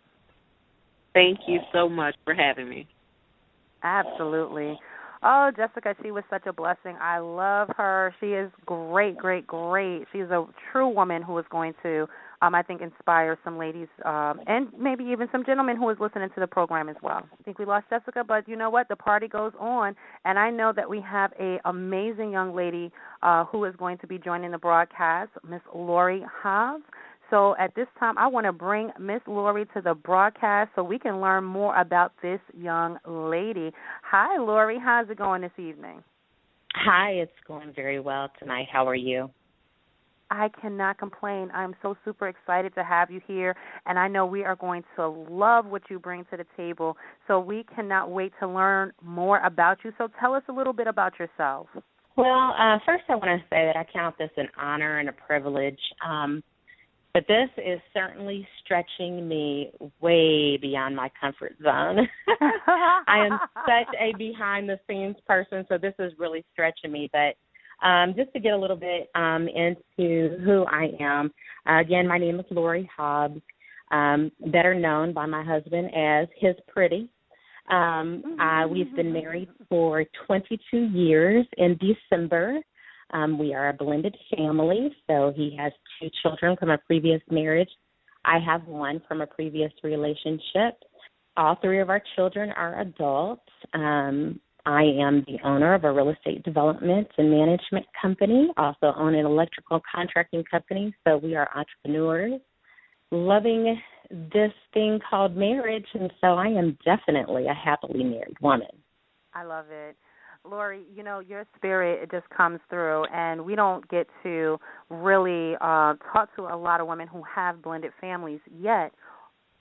L: Thank you so much for having me.
C: Absolutely. Oh, Jessica, she was such a blessing. I love her. She is great, great, great. She's a true woman who is going to, I think, inspire some ladies and maybe even some gentlemen who is listening to the program as well. I think we lost Jessica, but you know what? The party goes on, and I know that we have an amazing young lady who is going to be joining the broadcast, Miss Lori Hobbs. So at this time, I want to bring Miss Lori to the broadcast so we can learn more about this young lady. Hi, Lori. How's it going this evening?
M: Hi, it's going very well tonight. How are you?
C: I cannot complain. I'm so super excited to have you here, and I know we are going to love what you bring to the table. So we cannot wait to learn more about you. So tell us a little bit about yourself.
M: Well, first I want to say that I count this an honor and a privilege. But this is certainly stretching me way beyond my comfort zone. I am such a behind-the-scenes person, so this is really stretching me. But just to get a little bit into who I am, again, my name is Lori Hobbs. better known by my husband as His Pretty. We've been married for 22 years in December. We are a blended family, so he has 2 children from a previous marriage. I have 1 from a previous relationship. All 3 of our children are adults. I am the owner of a real estate development and management company, also own an electrical contracting company, so we are entrepreneurs. Loving this thing called marriage, and so I am definitely a happily married woman.
C: I love it. Lori, your spirit, it just comes through, and we don't get to really talk to a lot of women who have blended families, yet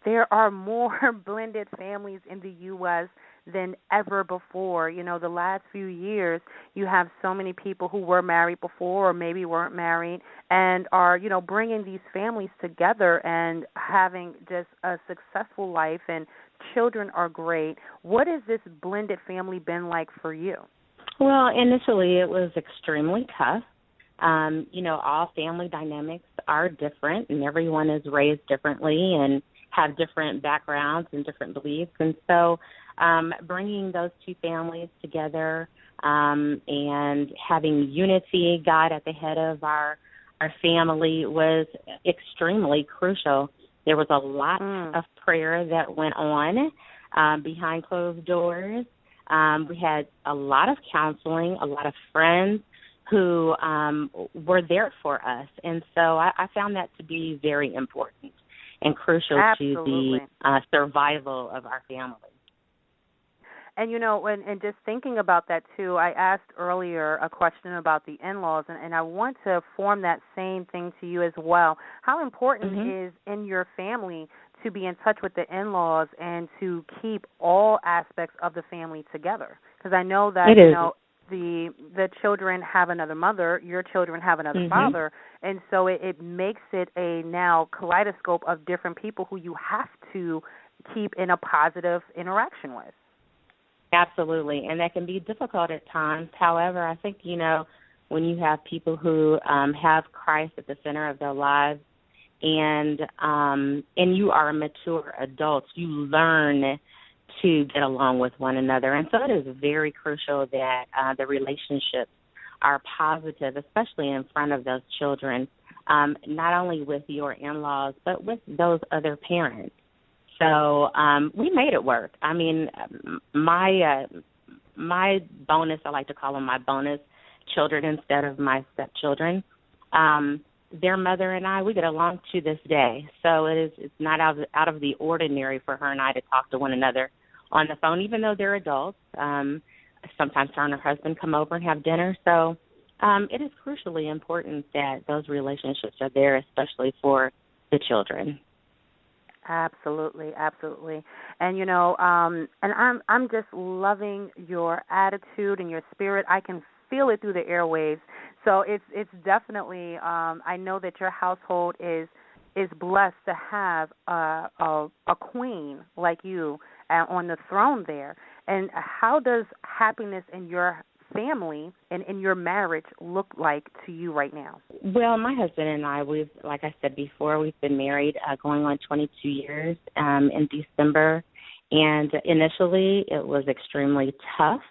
C: there are more blended families in the U.S. than ever before. The last few years, you have so many people who were married before or maybe weren't married and are, bringing these families together and having just a successful life, and children are great. What has this blended family been like for you?
M: Well, initially it was extremely tough. All family dynamics are different, and everyone is raised differently and have different backgrounds and different beliefs. And so bringing those 2 families together and having unity, God at the head of our family, was extremely crucial. There was a lot of prayer that went on behind closed doors. We had a lot of counseling, a lot of friends who were there for us. And so I found that to be very important and crucial
C: Absolutely.
M: to the survival of our family.
C: And, and just thinking about that, too, I asked earlier a question about the in-laws, and I want to form that same thing to you as well. How important is in your family to be in touch with the in-laws and to keep all aspects of the family together? Because I know that, the children have another mother, your children have another father, and so it makes it a now kaleidoscope of different people who you have to keep in a positive interaction with.
M: Absolutely, and that can be difficult at times. However, I think, when you have people who have Christ at the center of their lives and you are mature adults, you learn to get along with one another. And so it is very crucial that the relationships are positive, especially in front of those children, not only with your in-laws, but with those other parents. So we made it work. I mean, my bonus, I like to call them my bonus children instead of my stepchildren, their mother and I, we get along to this day. So it's not out of the ordinary for her and I to talk to one another on the phone, even though they're adults. Sometimes her and her husband come over and have dinner. So it is crucially important that those relationships are there, especially for the children.
C: Absolutely, absolutely. And and I'm just loving your attitude and your spirit. I can feel it through the airwaves. So it's definitely I know that your household is blessed to have a queen like you on the throne there. And how does happiness in your family and in your marriage look like to you right now?
M: Well, my husband and I, like I said before, we've been married going on 22 years in December. And initially it was extremely tough.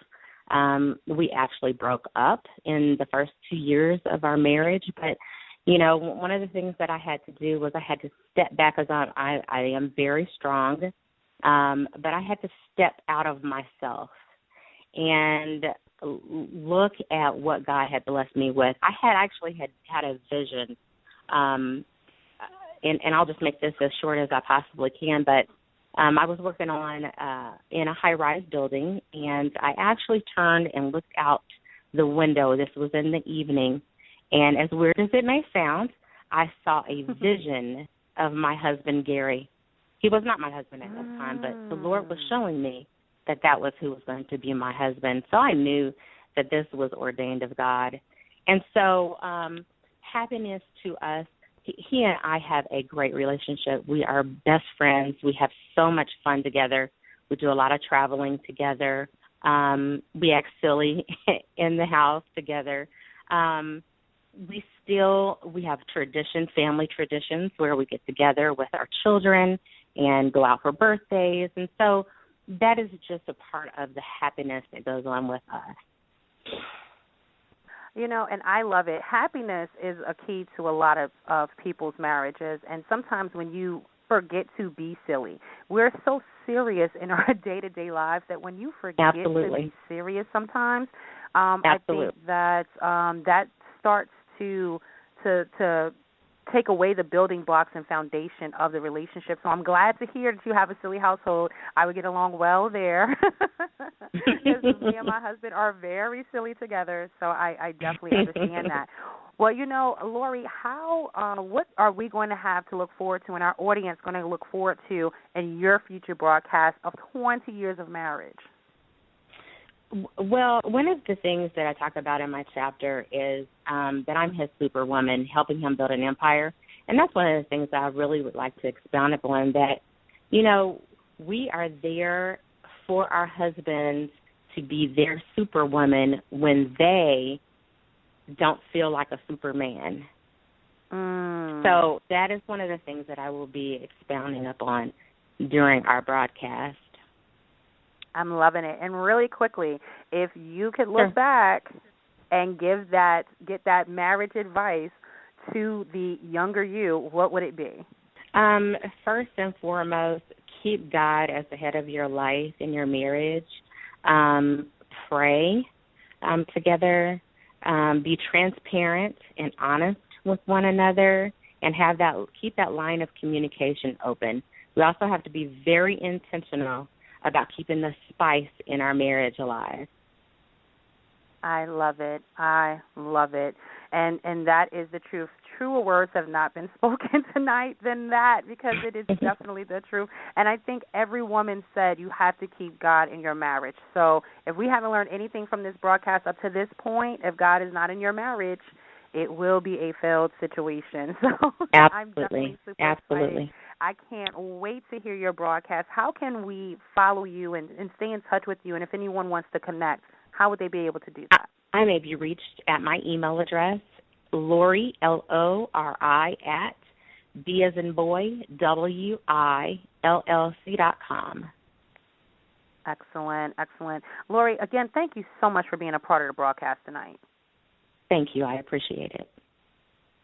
M: We actually broke up in the first 2 years of our marriage. But, one of the things that I had to do was I had to step back, because I am very strong, but I had to step out of myself and look at what God had blessed me with. I had actually had a vision, and I'll just make this as short as I possibly can, but I was working on in a high-rise building, and I actually turned and looked out the window. This was in the evening, and as weird as it may sound, I saw a vision of my husband, Gary. He was not my husband at that time, but the Lord was showing me that was who was going to be my husband. So I knew that this was ordained of God. And so happiness to us, he and I have a great relationship. We are best friends. We have so much fun together. We do a lot of traveling together. We act silly in the house together. We we have family traditions where we get together with our children and go out for birthdays. And so that is just a part of the happiness that goes on with us.
C: You know, and I love it. Happiness is a key to a lot of people's marriages. And sometimes when you forget to be silly, we're so serious in our day-to-day lives that when you forget to be serious sometimes, I think that that starts to take away the building blocks and foundation of the relationship. So I'm glad to hear that you have a silly household. I would get along well there. Because me and my husband are very silly together, so I definitely understand that. Well, you know, Lori, what are we going to have to look forward to, and our audience going to look forward to in your future broadcast of 20 years of marriage?
M: Well, one of the things that I talk about in my chapter is that I'm his superwoman, helping him build an empire. And that's one of the things that I really would like to expound upon, that, you know, we are there for our husbands to be their superwoman when they don't feel like a superman. So that is one of the things that I will be expounding upon during our broadcast.
C: I'm loving it. And really quickly, if you could look back and get that marriage advice to the younger you, what would it be?
M: First and foremost, keep God as the head of your life in your marriage. Pray together. Be transparent and honest with one another, and keep that line of communication open. We also have to be very intentional about keeping the spice in our marriage alive.
C: I love it. And that is the truth. Truer words have not been spoken tonight than that, because it is definitely the truth. And I think every woman said you have to keep God in your marriage. So if we haven't learned anything from this broadcast up to this point, if God is not in your marriage, it will be a failed situation. So I'm definitely super excited. I can't wait to hear your broadcast. How can we follow you and stay in touch with you? And if anyone wants to connect, how would they be able to do that?
M: I may be reached at my email address, Lori, Lori, at B as in boy, WILLC.com.
C: Excellent. Lori, again, thank you so much for being a part of the broadcast tonight.
M: Thank you. I appreciate it.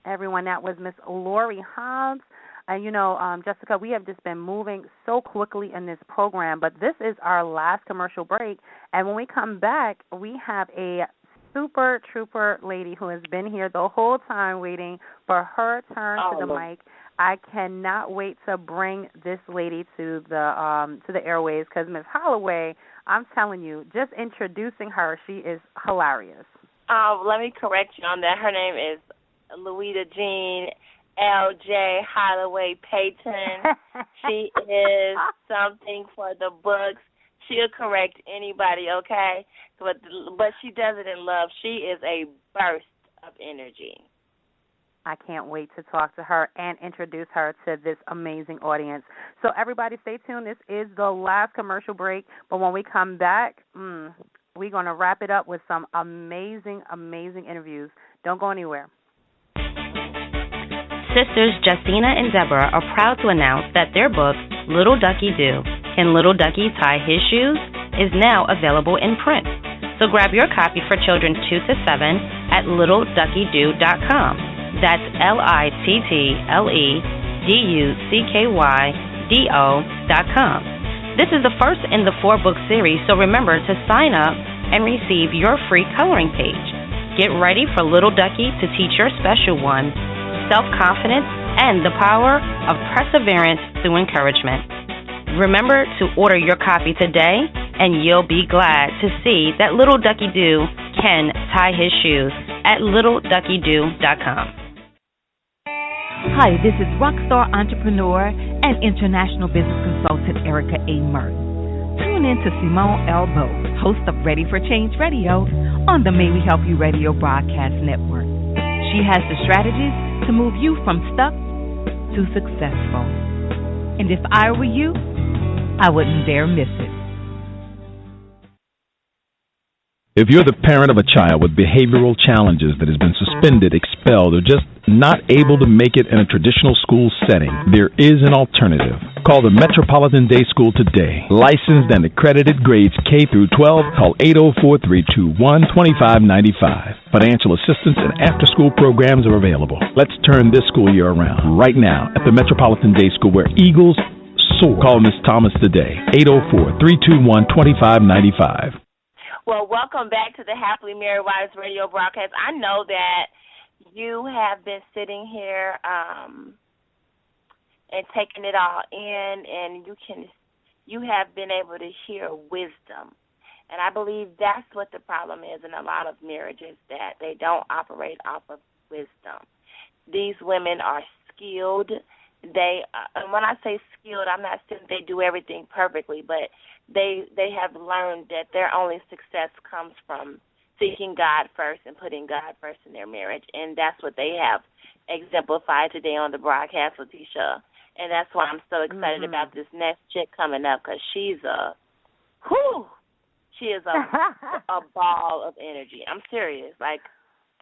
C: Everyone, that was Miss Lori Hobbs. And, you know, Jessica, we have just been moving so quickly in this program, but this is our last commercial break. And when we come back, we have a super trooper lady who has been here the whole time waiting for her turn to the mic. I cannot wait to bring this lady to the airwaves, because Miss Holloway, I'm telling you, just introducing her, she is hilarious.
B: Let me correct you on that. Her name is Louita Jean L.J. Holloway Payton. She is something for the books. She'll correct anybody, okay? But she does it in love. She is a burst of energy.
C: I can't wait to talk to her and introduce her to this amazing audience. So everybody stay tuned. This is the last commercial break. But when we come back, we're going to wrap it up with some amazing, amazing interviews. Don't go anywhere.
N: Sisters Justina and Deborah are proud to announce that their book, Little Ducky Do, Can Little Ducky Tie His Shoes?, is now available in print. So grab your copy for children 2 to 7 at littleduckydo.com. That's littleduckydo.com. This is the first in the 4-book series, so remember to sign up and receive your free coloring page. Get ready for Little Ducky to teach your special one self-confidence and the power of perseverance through encouragement. Remember to order your copy today, and you'll be glad to see that Little Ducky Do can tie his shoes at littleduckydo.com.
O: Hi, this is rockstar entrepreneur and international business consultant Erica A. Merton. Tune in to Simone Elbow, host of Ready for Change Radio on the May We Help You Radio Broadcast Network. She has the strategies to move you from stuck to successful. And if I were you, I wouldn't dare miss it.
P: If you're the parent of a child with behavioral challenges that has been suspended, expelled, or just not able to make it in a traditional school setting, there is an alternative. Call the Metropolitan Day School today. Licensed and accredited grades K through 12. Call 804-321-2595. Financial assistance and after-school programs are available. Let's turn this school year around right now at the Metropolitan Day School, where Eagles soar. Call Ms. Thomas today. 804-321-2595.
B: Well, welcome back to the Happily Married Wives radio broadcast. I know that you have been sitting here and taking it all in, and you have been able to hear wisdom. And I believe that's what the problem is in a lot of marriages, that they don't operate off of wisdom. These women are skilled. And when I say skilled, I'm not saying they do everything perfectly, but they have learned that their only success comes from seeking God first and putting God first in their marriage, and that's what they have exemplified today on the broadcast, Letitia. And that's why I'm so excited about this next chick coming up, because she is a ball of energy. I'm serious. Like,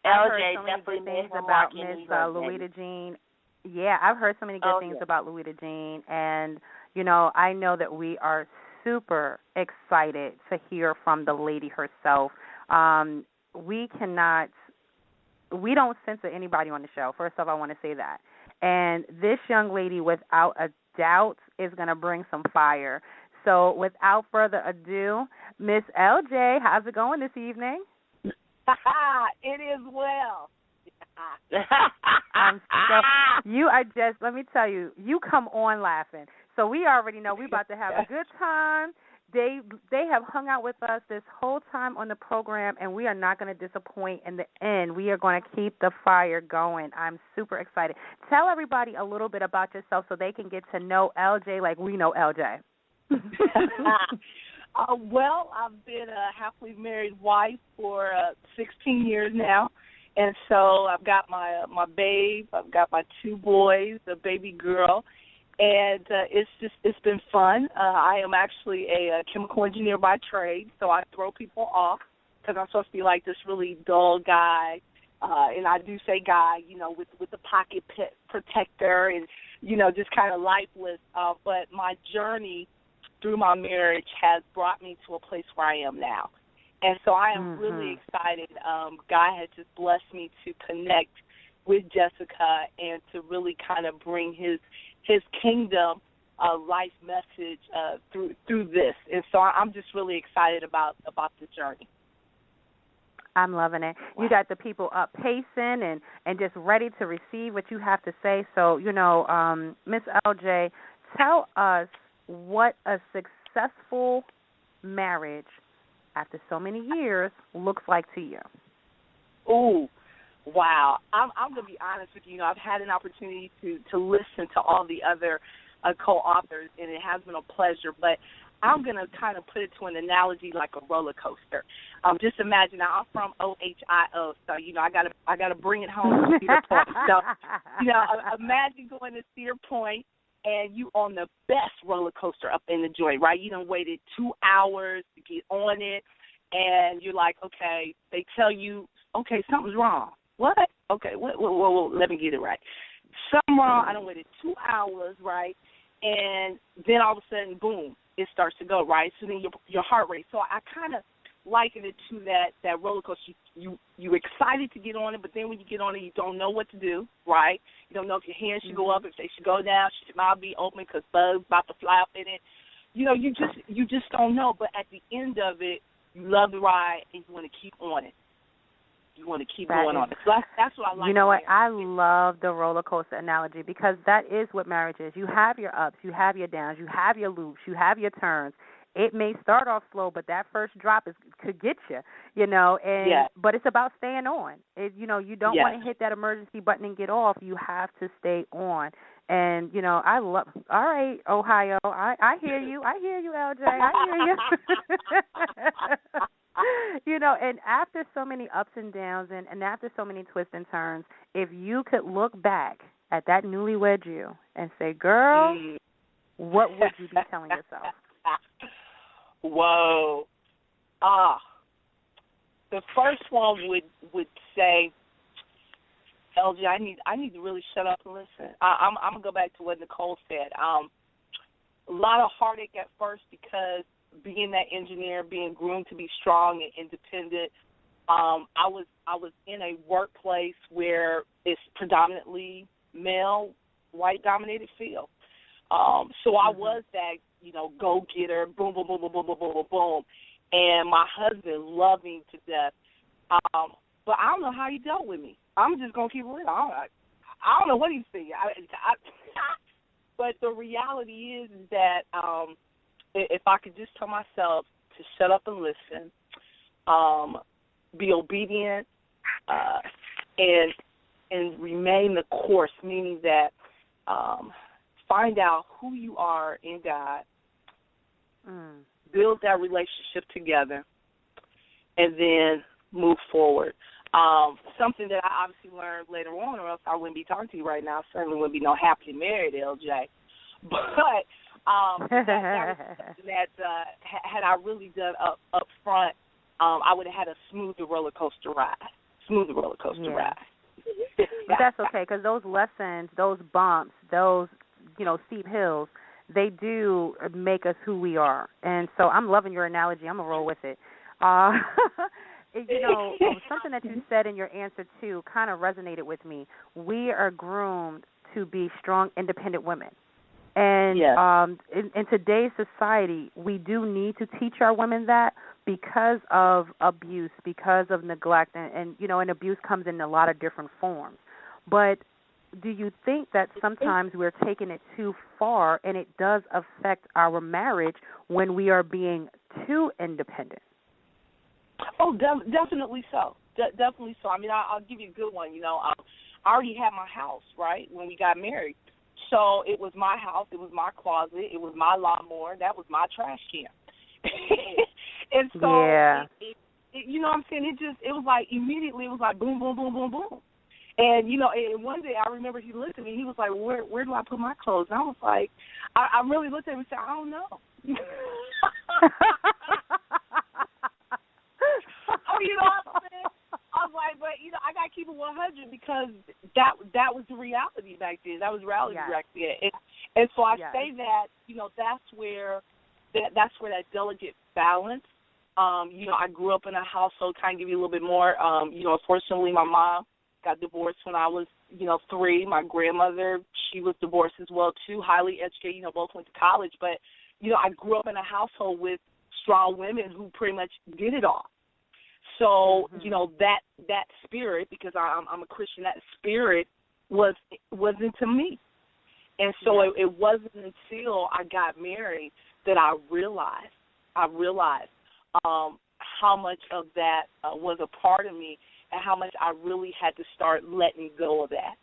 B: LJ definitely made her mark in New York.
C: Louita Jean. Yeah, I've heard so many good things about Louita Jean, and, you know, I know that we are super excited to hear from the lady herself. We don't censor anybody on the show. First off, I want to say that. And this young lady, without a doubt, is going to bring some fire. So without further ado, Miss LJ, how's it going this evening?
Q: It is well.
C: You are just, let me tell you, you come on laughing. So we already know we're about to have a good time. They have hung out with us this whole time on the program, and we are not going to disappoint in the end. We are going to keep the fire going. I'm super excited. Tell everybody a little bit about yourself so they can get to know LJ like we know LJ.
Q: Well, I've been a happily married wife for 16 years now. And so I've got my babe, I've got my 2 boys, a baby girl, and it's been fun. I am actually a chemical engineer by trade, so I throw people off because I'm supposed to be like this really dull guy, and I do say guy, you know, with the pocket protector and, you know, just kind of lifeless. But my journey through my marriage has brought me to a place where I am now. And so I am really excited. God has just blessed me to connect with Jessica and to really kind of bring his kingdom life message through this. And so I'm just really excited about the journey.
C: I'm loving it. Wow. You got the people up pacing and just ready to receive what you have to say. So, you know, Miss LJ, tell us what a successful marriage after so many years looks like to you.
Q: Ooh, wow. I'm going to be honest with you. You know, I've had an opportunity to listen to all the other co-authors, and it has been a pleasure. But I'm going to kind of put it to an analogy like a roller coaster. Just imagine, now I'm from Ohio, so, you know, I got to bring it home to Cedar Point. So, you know, imagine going to Cedar Point, and you on the best roller coaster up in the joint, right? You done waited 2 hours to get on it, and you're like, okay, they tell you, okay, something's wrong. What? Okay, whoa, let me get it right. Something wrong. I done waited 2 hours, right? And then all of a sudden, boom, it starts to go, right? So then your heart rate. So I kind of liken it to that roller coaster. You're excited to get on it, but then when you get on it, you don't know what to do, right? You don't know if your hands should go up, if they should go down, should your mouth be open because bugs about to fly up in it. You know, you just don't know. But at the end of it, you love the ride and you want to keep on it. You want to keep going on it. So that's what I like.
C: You know what? I love the roller coaster analogy because that is what marriage is. You have your ups, you have your downs, you have your loops, you have your turns. It may start off slow, but that first drop could get you, you know. And but it's about staying on. You know, you don't want to hit that emergency button and get off. You have to stay on. And you know, I love. All right, Ohio, I hear you. I hear you, LJ. I hear you. You know, and after so many ups and downs, and after so many twists and turns, if you could look back at that newlywed you and say, "Girl, what would you be telling yourself?"
Q: Whoa. the first one would say, LJ, I need to really shut up and listen. I'm gonna go back to what Nicole said. A lot of heartache at first because being that engineer, being groomed to be strong and independent. I was in a workplace where it's predominantly male, white-dominated field. So I was that, go-getter, boom, boom, boom, boom, boom, boom, boom, boom, boom. And my husband loved me to death. But I don't know how he dealt with me. I'm just going to keep it real. I don't know what he's thinking. But the reality is that if I could just tell myself to shut up and listen, be obedient, and remain the course, meaning that find out who you are in God, build that relationship together, and then move forward. Something that I obviously learned later on, or else I wouldn't be talking to you right now. Certainly wouldn't be no happily married, LJ. But that was something that had I really done up front, I would have had a smoother roller coaster ride. Ride.
C: But that's okay, because those lessons, those bumps, those steep hills, they do make us who we are. And so I'm loving your analogy. I'm gonna roll with it. Something that you said in your answer too kind of resonated with me. We are groomed to be strong, independent women. And in today's society, we do need to teach our women that because of abuse, because of neglect, and abuse comes in a lot of different forms. But do you think that sometimes we're taking it too far and it does affect our marriage when we are being too independent?
Q: Oh, definitely so. Definitely so. I mean, I'll give you a good one. I already had my house, right, when we got married. So it was my house, it was my closet, it was my lawnmower, that was my trash can. And so, you know what I'm saying, it was like, immediately it was like boom, boom, boom, boom, boom. And, and one day I remember he looked at me, he was like, where do I put my clothes? And I was like, I really looked at him and said, I don't know. You know what I'm saying? I was like, but I gotta keep it 100 because that was the reality back then. That was reality back then. And so I say that that's where that delicate balance. I grew up in a household. Kind of give you a little bit more. Unfortunately, my mom got divorced when I was 3. My grandmother, she was divorced as well too. Highly educated. Both went to college, but I grew up in a household with strong women who pretty much did it all. So, that spirit, because I'm a Christian, that spirit was into me. And so it wasn't until I got married that I realized how much of that was a part of me and how much I really had to start letting go of that.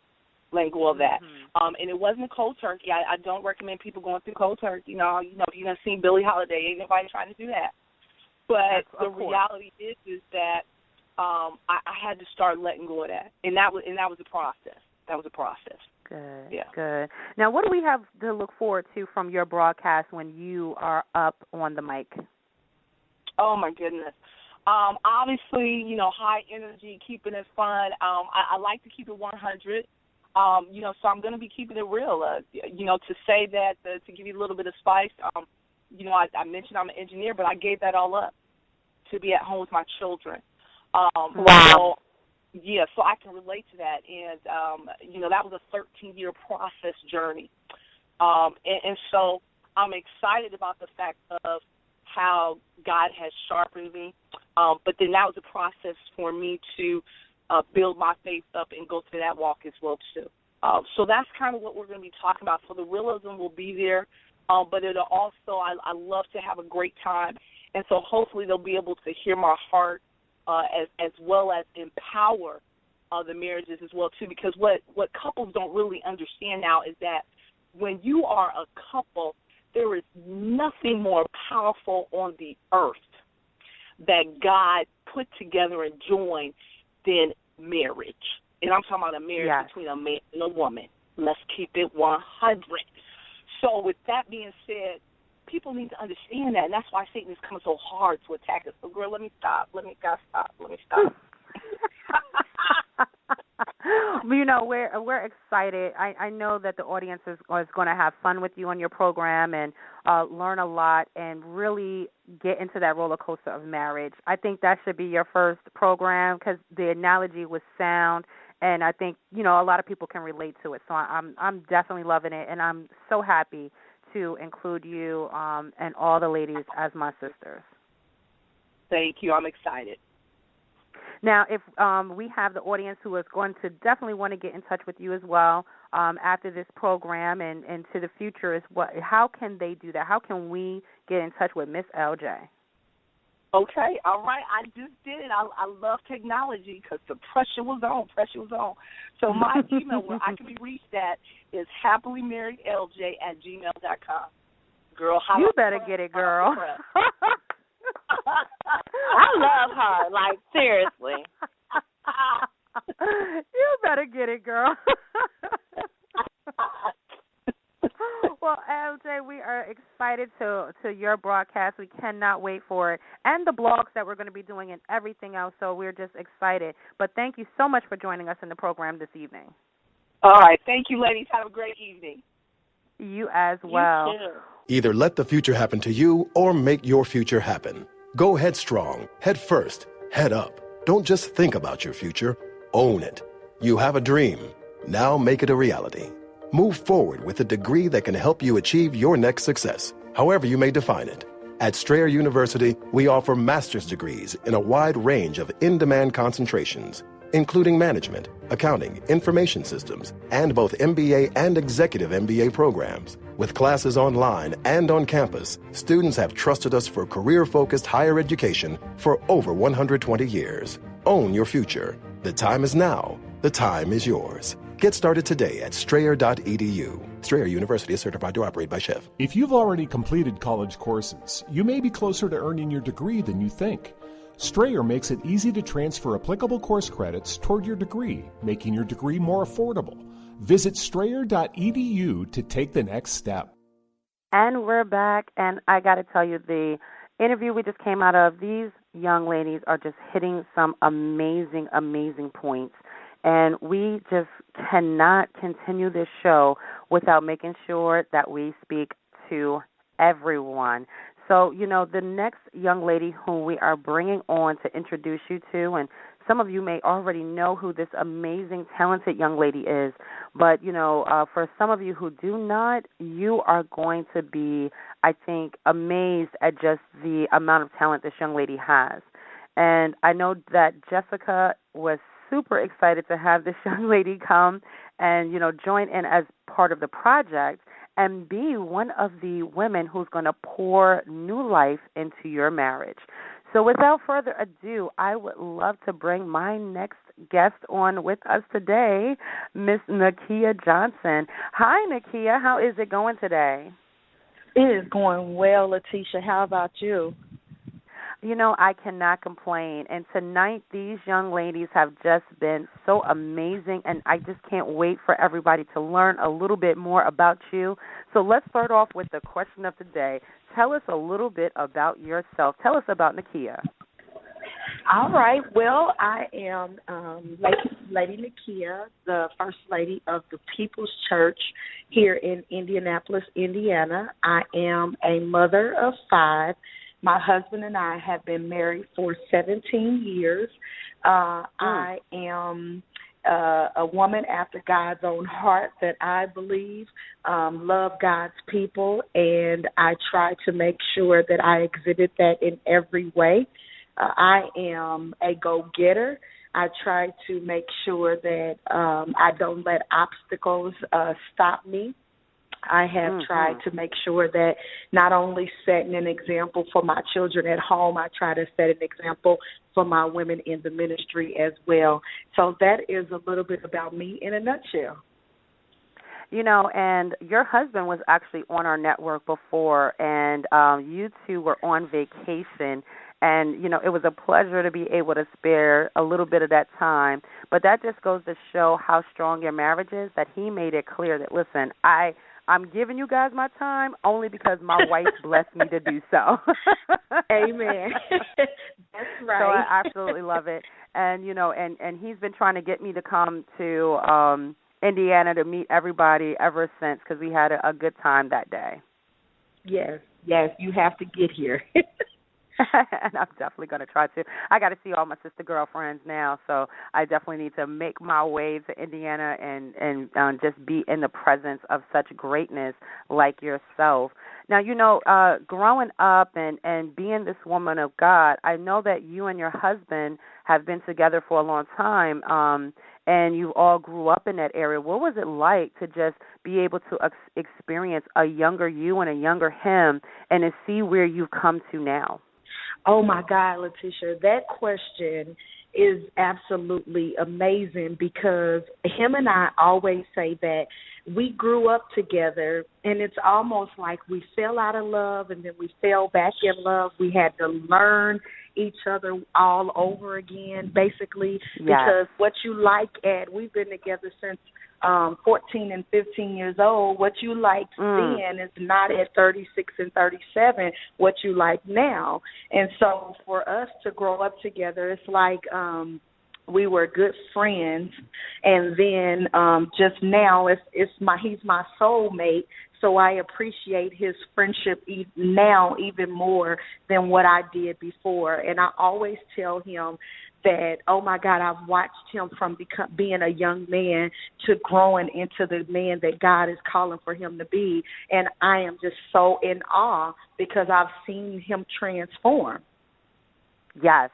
Q: And it wasn't cold turkey. I don't recommend people going through cold turkey. You done seen Billie Holiday. Ain't nobody trying to do that. But the reality is that I had to start letting go of that, and that was a process.
C: Good.
Q: Yeah.
C: Good. Now, what do we have to look forward to from your broadcast when you are up on the mic?
Q: Oh my goodness. Obviously, high energy, keeping it fun. I like to keep it 100. So I'm going to be keeping it real. To say that, to give you a little bit of spice. I mentioned I'm an engineer, but I gave that all up to be at home with my children.
C: Wow.
Q: So I can relate to that. And, that was a 13-year process journey. And so I'm excited about the fact of how God has sharpened me. But then that was a process for me to build my faith up and go through that walk as well, too. So that's kind of what we're going to be talking about. So the realism will be there. But it'll also, I love to have a great time. And so hopefully they'll be able to hear my heart as well as empower the marriages as well, too. Because what couples don't really understand now is that when you are a couple, there is nothing more powerful on the earth that God put together and joined than marriage. And I'm talking about a marriage between a man and a woman. Let's keep it 100. So with that being said, people need to understand that, and that's why Satan is coming so hard to attack us. So, girl, let me stop. Let me stop.
C: You know, we're excited. I know that the audience is going to have fun with you on your program and learn a lot and really get into that roller coaster of marriage. I think that should be your first program because the analogy was sound, and I think, you know, a lot of people can relate to it. So I'm definitely loving it, and I'm so happy to include you and all the ladies as my sisters.
Q: Thank you. I'm excited.
C: Now, if we have the audience who is going to definitely want to get in touch with you as well after this program and to the future, how can they do that? How can we get in touch with Miss LJ?
Q: Okay, all right. I just did it. I love technology because the pressure was on. So my email where I can be reached at is happilymarriedlj@gmail.com. Girl,
C: you better get it, girl.
B: I love her, like, seriously.
C: You better get it, girl. Well, LJ, we are excited to your broadcast. We cannot wait for it. And the blogs that we're going to be doing and everything else, so we're just excited. But thank you so much for joining us in the program this evening.
Q: All right. Thank you, ladies. Have a great evening.
C: You as well.
Q: You too.
R: Either let the future happen to you or make your future happen. Go headstrong, head first, head up. Don't just think about your future, own it. You have a dream. Now make it a reality. Move forward with a degree that can help you achieve your next success, however you may define it. At Strayer University, we offer master's degrees in a wide range of in-demand concentrations, including management, accounting, information systems, and both MBA and executive MBA programs. With classes online and on campus, students have trusted us for career-focused higher education for over 120 years. Own your future. The time is now. The time is yours. Get started today at strayer.edu. Strayer University is certified to operate by SCHEV.
S: If you've already completed college courses, you may be closer to earning your degree than you think. Strayer makes it easy to transfer applicable course credits toward your degree, making your degree more affordable. Visit strayer.edu to take the next step.
C: And we're back, and I got to tell you, the interview we just came out of, these young ladies are just hitting some amazing, amazing points. And we just cannot continue this show without making sure that we speak to everyone. So, you know, the next young lady who we are bringing on to introduce you to, and some of you may already know who this amazing, talented young lady is, but, you know, for some of you who do not, you are going to be, I think, amazed at just the amount of talent this young lady has. And I know that Jessica was super excited to have this young lady come and, you know, join in as part of the project and be one of the women who's going to pour new life into your marriage. So without further ado, I would love to bring my next guest on with us today, Miss Nakia Johnson. Hi, Nakia. How is it going today?
T: It is going well, Letitia. How about you?
C: You know, I cannot complain. And tonight, these young ladies have just been so amazing, and I just can't wait for everybody to learn a little bit more about you. So let's start off with the question of the day. Tell us a little bit about yourself. Tell us about Nakia.
T: All right. Well, I am Lady Nakia, the First Lady of the People's Church here in Indianapolis, Indiana. I am a mother of 5. My husband and I have been married for 17 years. I am a woman after God's own heart that I believe love God's people, and I try to make sure that I exhibit that in every way. I am a go-getter. I try to make sure that I don't let obstacles stop me. I have tried to make sure that not only setting an example for my children at home, I try to set an example for my women in the ministry as well. So that is a little bit about me in a nutshell.
C: You know, and your husband was actually on our network before, and you two were on vacation. And, you know, it was a pleasure to be able to spare a little bit of that time. But that just goes to show how strong your marriage is, that he made it clear that, listen, I'm giving you guys my time only because my wife blessed me to do so.
T: Amen. That's right.
C: So I absolutely love it. And, you know, and he's been trying to get me to come to Indiana to meet everybody ever since, because we had a good time that day.
T: Yes, you have to get here.
C: And I'm definitely going to try to. I got to see all my sister girlfriends now, so I definitely need to make my way to Indiana and just be in the presence of such greatness like yourself. Now, you know, growing up and being this woman of God, I know that you and your husband have been together for a long time, and you all grew up in that area. What was it like to just be able to experience a younger you and a younger him and to see where you've come to now?
T: Oh, my God, Letitia, that question is absolutely amazing, because him and I always say that we grew up together, and it's almost like we fell out of love and then we fell back in love. We had to learn each other all over again, basically, because what you like we've been together since 14 and 15 years old. What you liked then is not at 36 and 37 what you like now. And so for us to grow up together, it's like we were good friends, and then just now he's my soulmate. So I appreciate his friendship now even more than what I did before. And I always tell him that, oh, my God, I've watched him from being a young man to growing into the man that God is calling for him to be. And I am just so in awe because I've seen him transform.
C: Yes.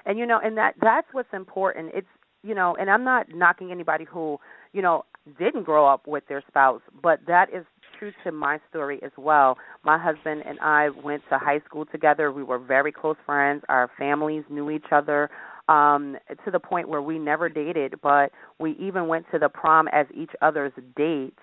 C: And, you know, and that's what's important. It's, you know, and I'm not knocking anybody who, you know, didn't grow up with their spouse, but that is true to my story as well. My husband and I went to high school together. We were very close friends. Our families knew each other to the point where we never dated, but we even went to the prom as each other's date.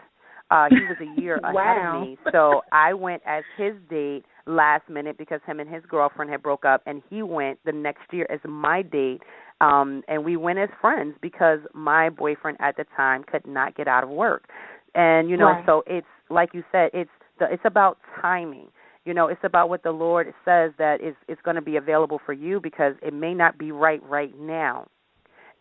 C: He was a year ahead of me, so I went as his date last minute because him and his girlfriend had broke up, and he went the next year as my date, and we went as friends because my boyfriend at the time could not get out of work. And, you know, so it's, like you said, it's about timing. You know, it's about what the Lord says that is going to be available for you, because it may not be right now.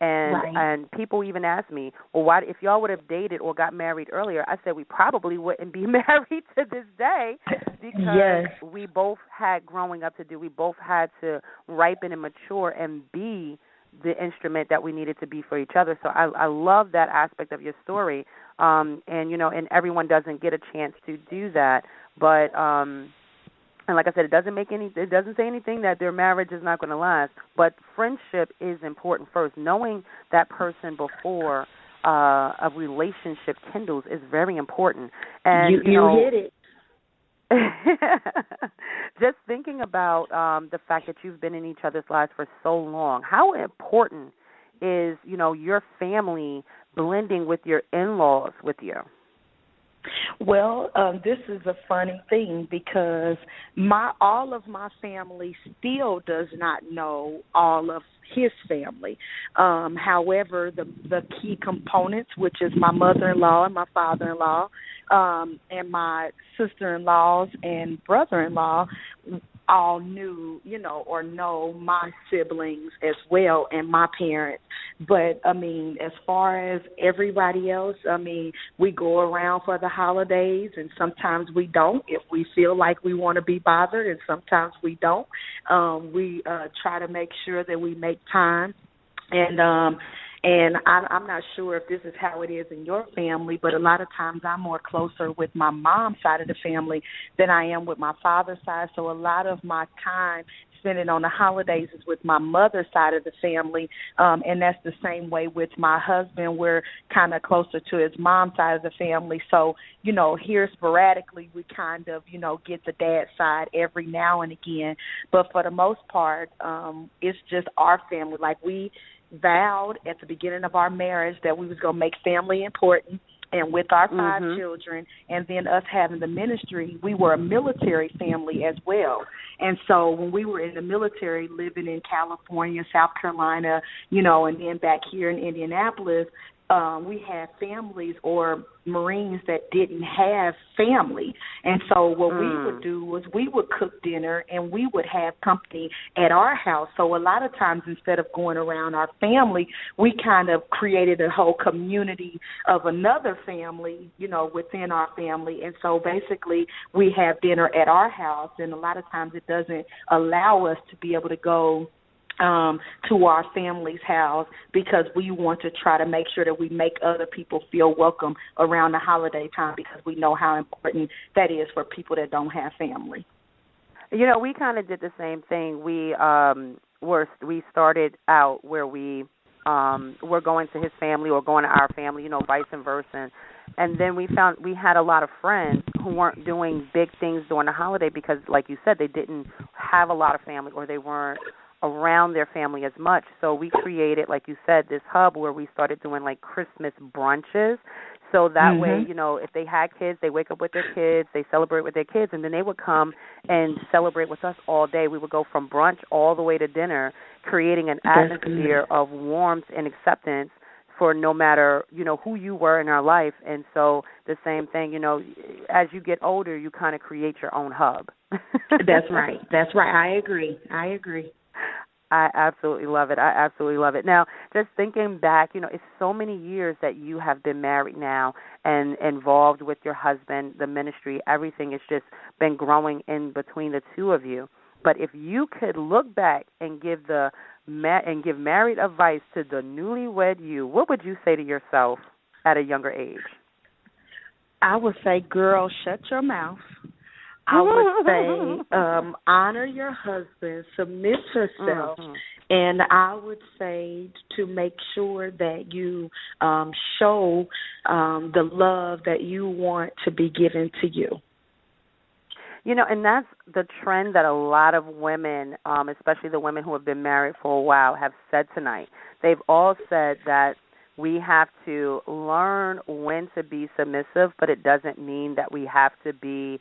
C: And people even ask me, well, why, if y'all would have dated or got married earlier? I said we probably wouldn't be married to this day, because we both had growing up to do. We both had to ripen and mature and be the instrument that we needed to be for each other. So I love that aspect of your story. And, you know, and everyone doesn't get a chance to do that. But, and like I said, it doesn't say anything that their marriage is not going to last. But friendship is important first. Knowing that person before a relationship kindles is very important. And
T: you hit it.
C: Just thinking about the fact that you've been in each other's lives for so long, how important is, you know, your family blending with your in-laws with you?
T: Well, this is a funny thing, because all of my family still does not know all of his family. However, the key components, which is my mother-in-law and my father-in-law, and my sister-in-laws and brother-in-law, all knew, you know, or know my siblings as well and my parents. But, I mean, as far as everybody else, I mean, we go around for the holidays, and sometimes we don't if we feel like we want to be bothered, and sometimes we don't. We try to make sure that we make time. And I'm not sure if this is how it is in your family, but a lot of times I'm more closer with my mom's side of the family than I am with my father's side. So a lot of my time spending on the holidays is with my mother's side of the family, and that's the same way with my husband. We're kind of closer to his mom's side of the family. So, you know, here sporadically we kind of, you know, get the dad side every now and again. But for the most part, it's just our family. Like, we vowed at the beginning of our marriage that we was going to make family important,
I: and with our 5 children, and then us having the ministry, we were a military family as well. And so when we were in the military, living in California, South Carolina, and then back here in Indianapolis, we had families or Marines that didn't have family. And so what we would do was we would cook dinner and we would have company at our house. So a lot of times instead of going around our family, we kind of created a whole community of another family, within our family. And so basically we have dinner at our house, and a lot of times it doesn't allow us to be able to go to our family's house because we want to try to make sure that we make other people feel welcome around the holiday time because we know how important that is for people that don't have family.
C: We kind of did the same thing. We started out where we were going to his family or going to our family, vice versa. And then we found we had a lot of friends who weren't doing big things during the holiday because, like you said, they didn't have a lot of family or they weren't around their family as much. So we created, like you said, this hub where we started doing like Christmas brunches. So that way, if they had kids, they wake up with their kids, they celebrate with their kids, and then they would come and celebrate with us all day. We would go from brunch all the way to dinner, creating an atmosphere of warmth and acceptance for no matter, who you were in our life. And so the same thing, as you get older, you kind of create your own hub.
I: That's right. I agree.
C: I absolutely love it. Now, just thinking back, it's so many years that you have been married now and involved with your husband, the ministry, everything has just been growing in between the two of you. But if you could look back and give married advice to the newlywed you, what would you say to yourself at a younger age?
I: I would say, girl, shut your mouth. I would say honor your husband, submit yourself, and I would say to make sure that you show the love that you want to be given to you.
C: And that's the trend that a lot of women, especially the women who have been married for a while, have said tonight. They've all said that we have to learn when to be submissive, but it doesn't mean that we have to be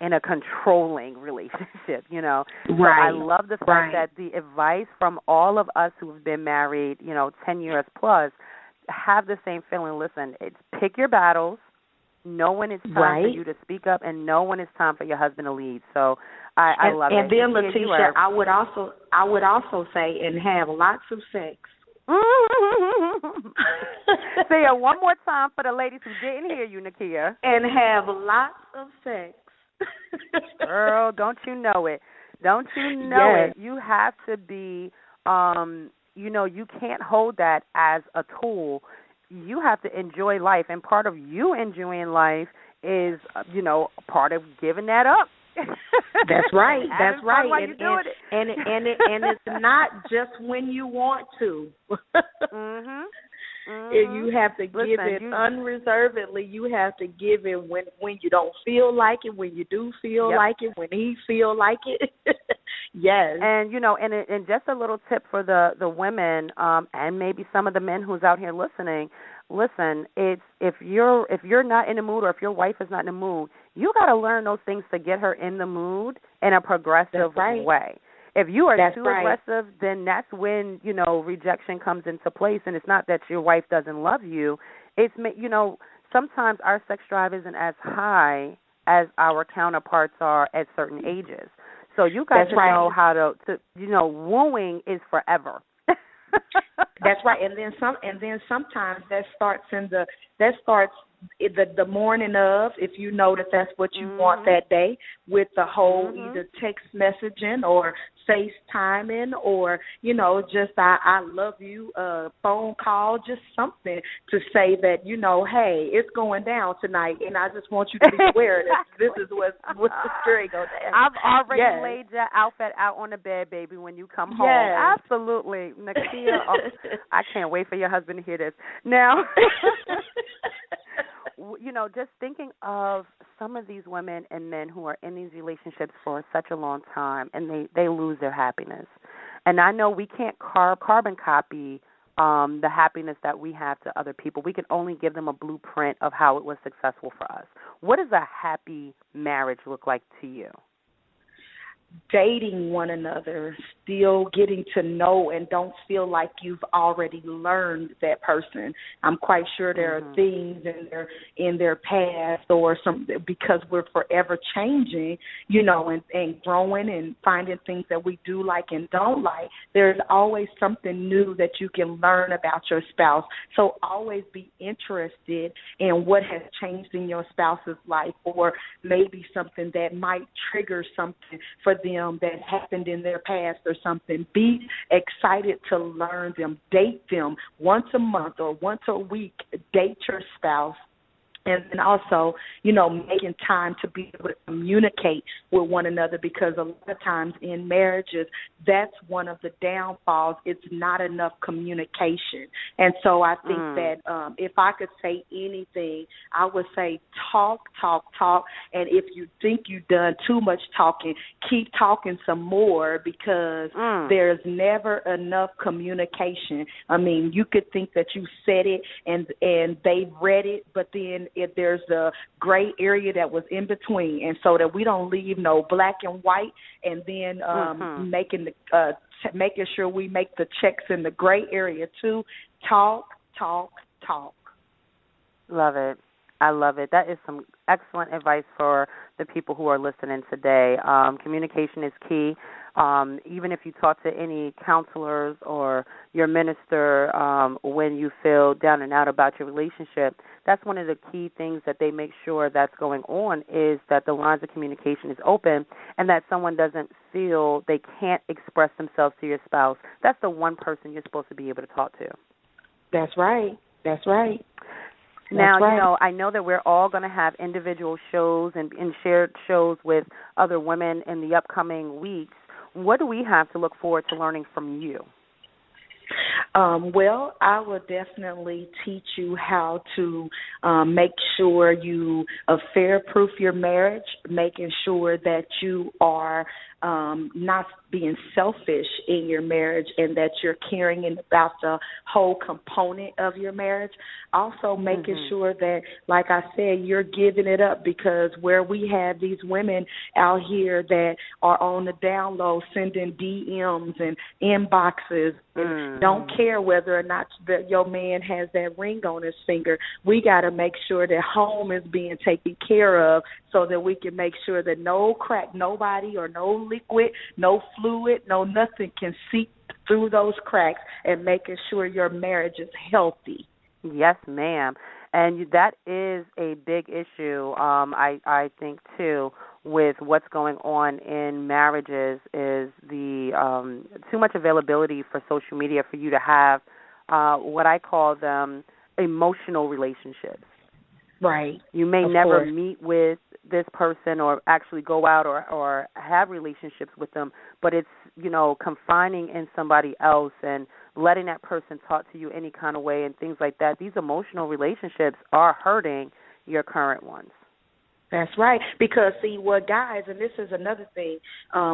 C: in a controlling relationship,
I: Right.
C: So I love the fact that the advice from all of us who have been married, 10 years plus, have the same feeling. Listen, it's pick your battles, know when it's time for you to speak up, and know when it's time for your husband to lead. So I love it.
I: And then, Letitia, I would also say, and have lots of sex.
C: Say it one more time for the ladies who didn't hear you, Nakia.
I: And have lots of sex.
C: Girl, don't you know it? Don't you know it? You have to be, you can't hold that as a tool. You have to enjoy life, and part of you enjoying life is, part of giving that up.
I: That's right.
C: And
I: it's not just when you want to. You have to give it unreservedly. You have to give it when you don't feel like it, when you do feel like it, when he feel like it. Yes.
C: And and just a little tip for the women, and maybe some of the men who's out here listening. Listen, it's if you're not in the mood, or if your wife is not in the mood, you got to learn those things to get her in the mood in a progressive way. If you are too aggressive, then that's when, rejection comes into place. And it's not that your wife doesn't love you. It's, sometimes our sex drive isn't as high as our counterparts are at certain ages. So you got to know how to wooing is forever.
I: That's right. And then sometimes that starts the morning of, if you know that that's what you want that day, with the whole either text messaging or FaceTiming or, just I love you, phone call, just something to say that, hey, it's going down tonight, and I just want you to be aware that this is what's going down.
C: I've already laid your outfit out on the bed, baby, when you come home. Absolutely. Nakia, I can't wait for your husband to hear this. Now, just thinking of some of these women and men who are in these relationships for such a long time, and they lose their happiness. And I know we can't carbon copy the happiness that we have to other people. We can only give them a blueprint of how it was successful for us. What does a happy marriage look like to you?
T: Dating one another, still getting to know and don't feel like you've already learned that person. I'm quite sure there are things in their past or some, because we're forever changing, and growing and finding things that we do like and don't like. There's always something new that you can learn about your spouse. So always be interested in what has changed in your spouse's life, or maybe something that might trigger something for them that happened in their past or something. Be excited to learn them. Date them once a month or once a week. Date your spouse. And then also, making time to be able to communicate with one another, because a lot of times in marriages, that's one of the downfalls. It's not enough communication. And so I think that if I could say anything, I would say talk. And if you think you've done too much talking, keep talking some more, because there's never enough communication. I mean, you could think that you said it and they read it, but then if there's a gray area that was in between, and so that we don't leave no black and white, and then making sure we make the checks in the gray area too. Talk.
C: Love it. I love it. That is some excellent advice for the people who are listening today. Communication is key. Even if you talk to any counselors or your minister when you feel down and out about your relationship, that's one of the key things that they make sure that's going on, is that the lines of communication is open and that someone doesn't feel they can't express themselves to your spouse. That's the one person you're supposed to be able to talk to.
T: That's right.
C: Now, I know that we're all going to have individual shows and shared shows with other women in the upcoming weeks. What do we have to look forward to learning from you?
T: Well, I will definitely teach you how to make sure you affair-proof your marriage, making sure that you are not being selfish in your marriage, and that you're caring about the whole component of your marriage. Also making sure that, like I said, you're giving it up, because where we have these women out here that are on the down low sending DMs and inboxes and don't care whether or not your man has that ring on his finger. We got to make sure that home is being taken care of, so that we can make sure that no crack, nobody or no liquid, no fluid, no nothing can seep through those cracks, and making sure your marriage is healthy.
C: Yes, ma'am. And that is a big issue, I think, too, with what's going on in marriages, is the too much availability for social media for you to have what I call them emotional relationships.
T: Right.
C: You may never meet with this person or actually go out or have relationships with them, but it's, confining in somebody else and letting that person talk to you any kind of way and things like that. These emotional relationships are hurting your current ones.
T: That's right. Because, see, what guys, and this is another thing,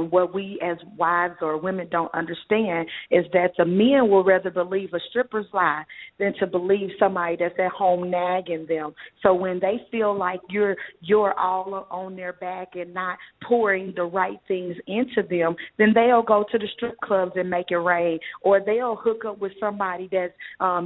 T: what we as wives or women don't understand, is that the men will rather believe a stripper's lie than to believe somebody that's at home nagging them. So when they feel like you're all on their back and not pouring the right things into them, then they'll go to the strip clubs and make it rain, or they'll hook up with somebody that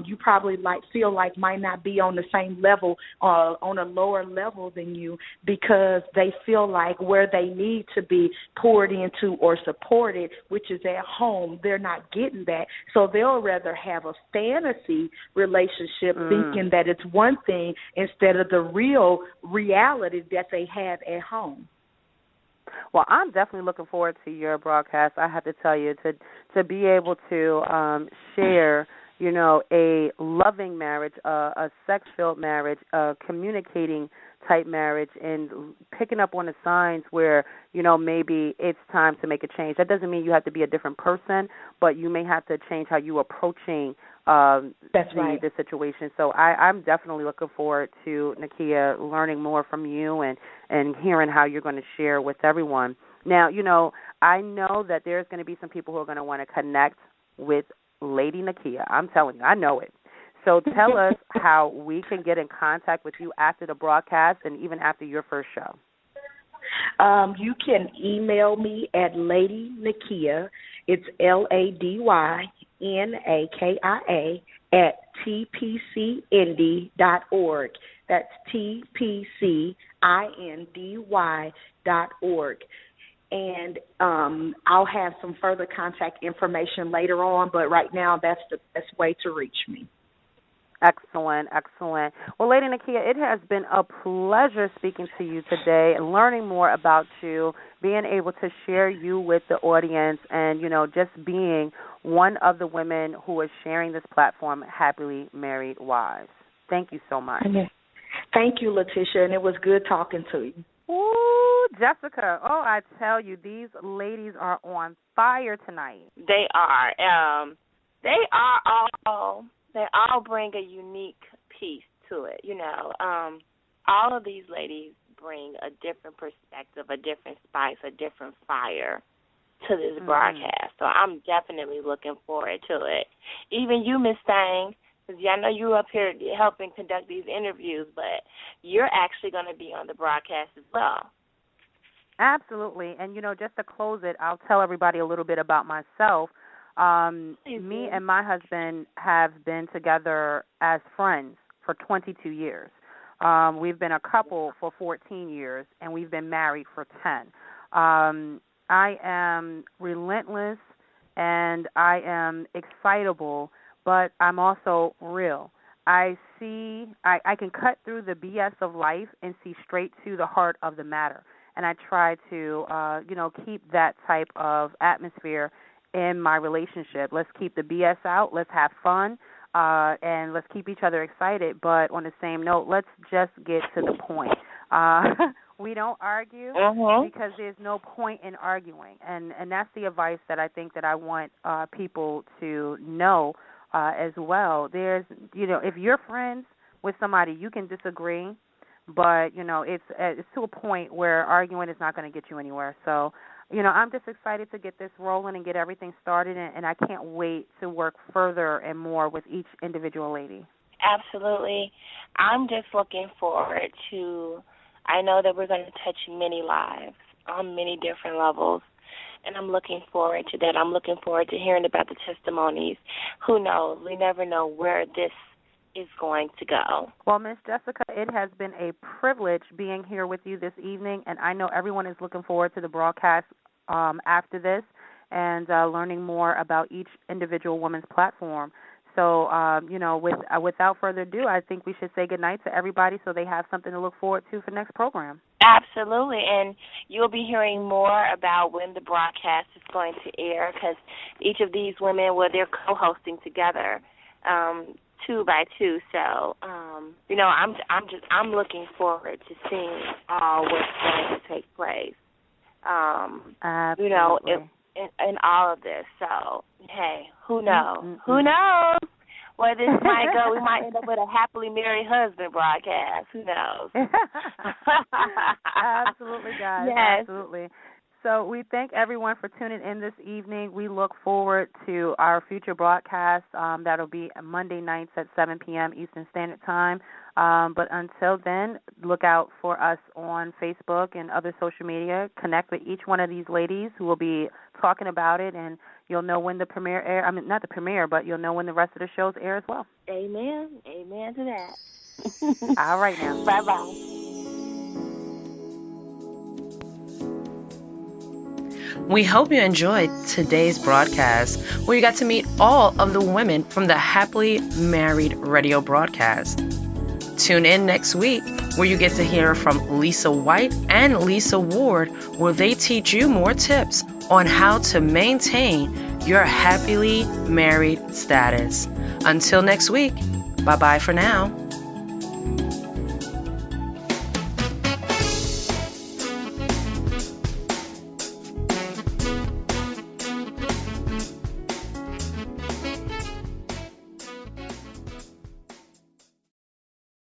T: you probably feel like might not be on the same level, on a lower level than you, because they feel like where they need to be poured into or supported, which is at home, they're not getting that. So they'll rather have a fantasy relationship thinking that it's one thing instead of the real reality that they have at home.
C: Well, I'm definitely looking forward to your broadcast. I have to tell you, to be able to share a loving marriage, a sex-filled marriage, a communicating type marriage, and picking up on the signs where, maybe it's time to make a change. That doesn't mean you have to be a different person, but you may have to change how you're approaching the situation. So I'm definitely looking forward to, Nakia, learning more from you and hearing how you're going to share with everyone. Now, I know that there's going to be some people who are going to want to connect with Lady Nakia. I'm telling you, I know it. So tell us how we can get in contact with you after the broadcast and even after your first show.
T: You can email me at Lady Nakia. It's LadyNakia at tpcindy.org. That's tpcindy.org. And I'll have some further contact information later on, but right now that's the best way to reach me.
C: Excellent, excellent. Well, Lady Nakia, it has been a pleasure speaking to you today and learning more about you, being able to share you with the audience and, just being one of the women who is sharing this platform, Happily Married Wives. Thank you so much.
T: Thank you, Letitia, and it was good talking to you.
C: Ooh, Jessica. Oh, I tell you, these ladies are on fire tonight.
B: They are. They all bring a unique piece to it, all of these ladies bring a different perspective, a different spice, a different fire to this broadcast. So I'm definitely looking forward to it. Even you, Miss Thang, because I know you're up here helping conduct these interviews, but you're actually going to be on the broadcast as well.
C: Absolutely. And, just to close it, I'll tell everybody a little bit about myself. Me and my husband have been together as friends for 22 years. We've been a couple for 14 years, and we've been married for 10. I am relentless, and I am excitable, but I'm also real. I can cut through the BS of life and see straight to the heart of the matter, and I try to, keep that type of atmosphere in my relationship. Let's keep the BS out. Let's have fun, and let's keep each other excited. But on the same note, let's just get to the point. We don't argue because there's no point in arguing, and that's the advice that I think that I want people to know as well. There's, if you're friends with somebody, you can disagree, but it's to a point where arguing is not going to get you anywhere. So. I'm just excited to get this rolling and get everything started, and I can't wait to work further and more with each individual lady.
B: Absolutely. I'm just looking forward to, I know that we're going to touch many lives on many different levels, and I'm looking forward to that. I'm looking forward to hearing about the testimonies. Who knows? We never know where this is going to go.
C: Well, Miss Jessica, it has been a privilege being here with you this evening, and I know everyone is looking forward to the broadcast after this and learning more about each individual woman's platform. So, without further ado, I think we should say goodnight to everybody so they have something to look forward to for next program.
B: Absolutely, and you'll be hearing more about when the broadcast is going to air, because each of these women, they're co-hosting together. 2 by 2, so I'm looking forward to seeing all what's going to take place.
C: Absolutely.
B: In all of this. So hey, who knows? Who knows where this might go? We might end up with a happily married husband broadcast. Who knows?
C: Absolutely, guys.
B: Yes.
C: Absolutely. So we thank everyone for tuning in this evening. We look forward to our future broadcast. That'll be Monday nights at 7 p.m. Eastern Standard Time. But until then, look out for us on Facebook and other social media. Connect with each one of these ladies who will be talking about it, and you'll know when the premiere air. I mean, not the premiere, but you'll know when the rest of the shows air as well.
B: Amen. Amen to that.
C: All right now.
B: Bye-bye.
A: We hope you enjoyed today's broadcast, where you got to meet all of the women from the Happily Married radio broadcast. Tune in next week, where you get to hear from Lisa White and Lisa Ward, where they teach you more tips on how to maintain your happily married status. Until next week, bye-bye for now.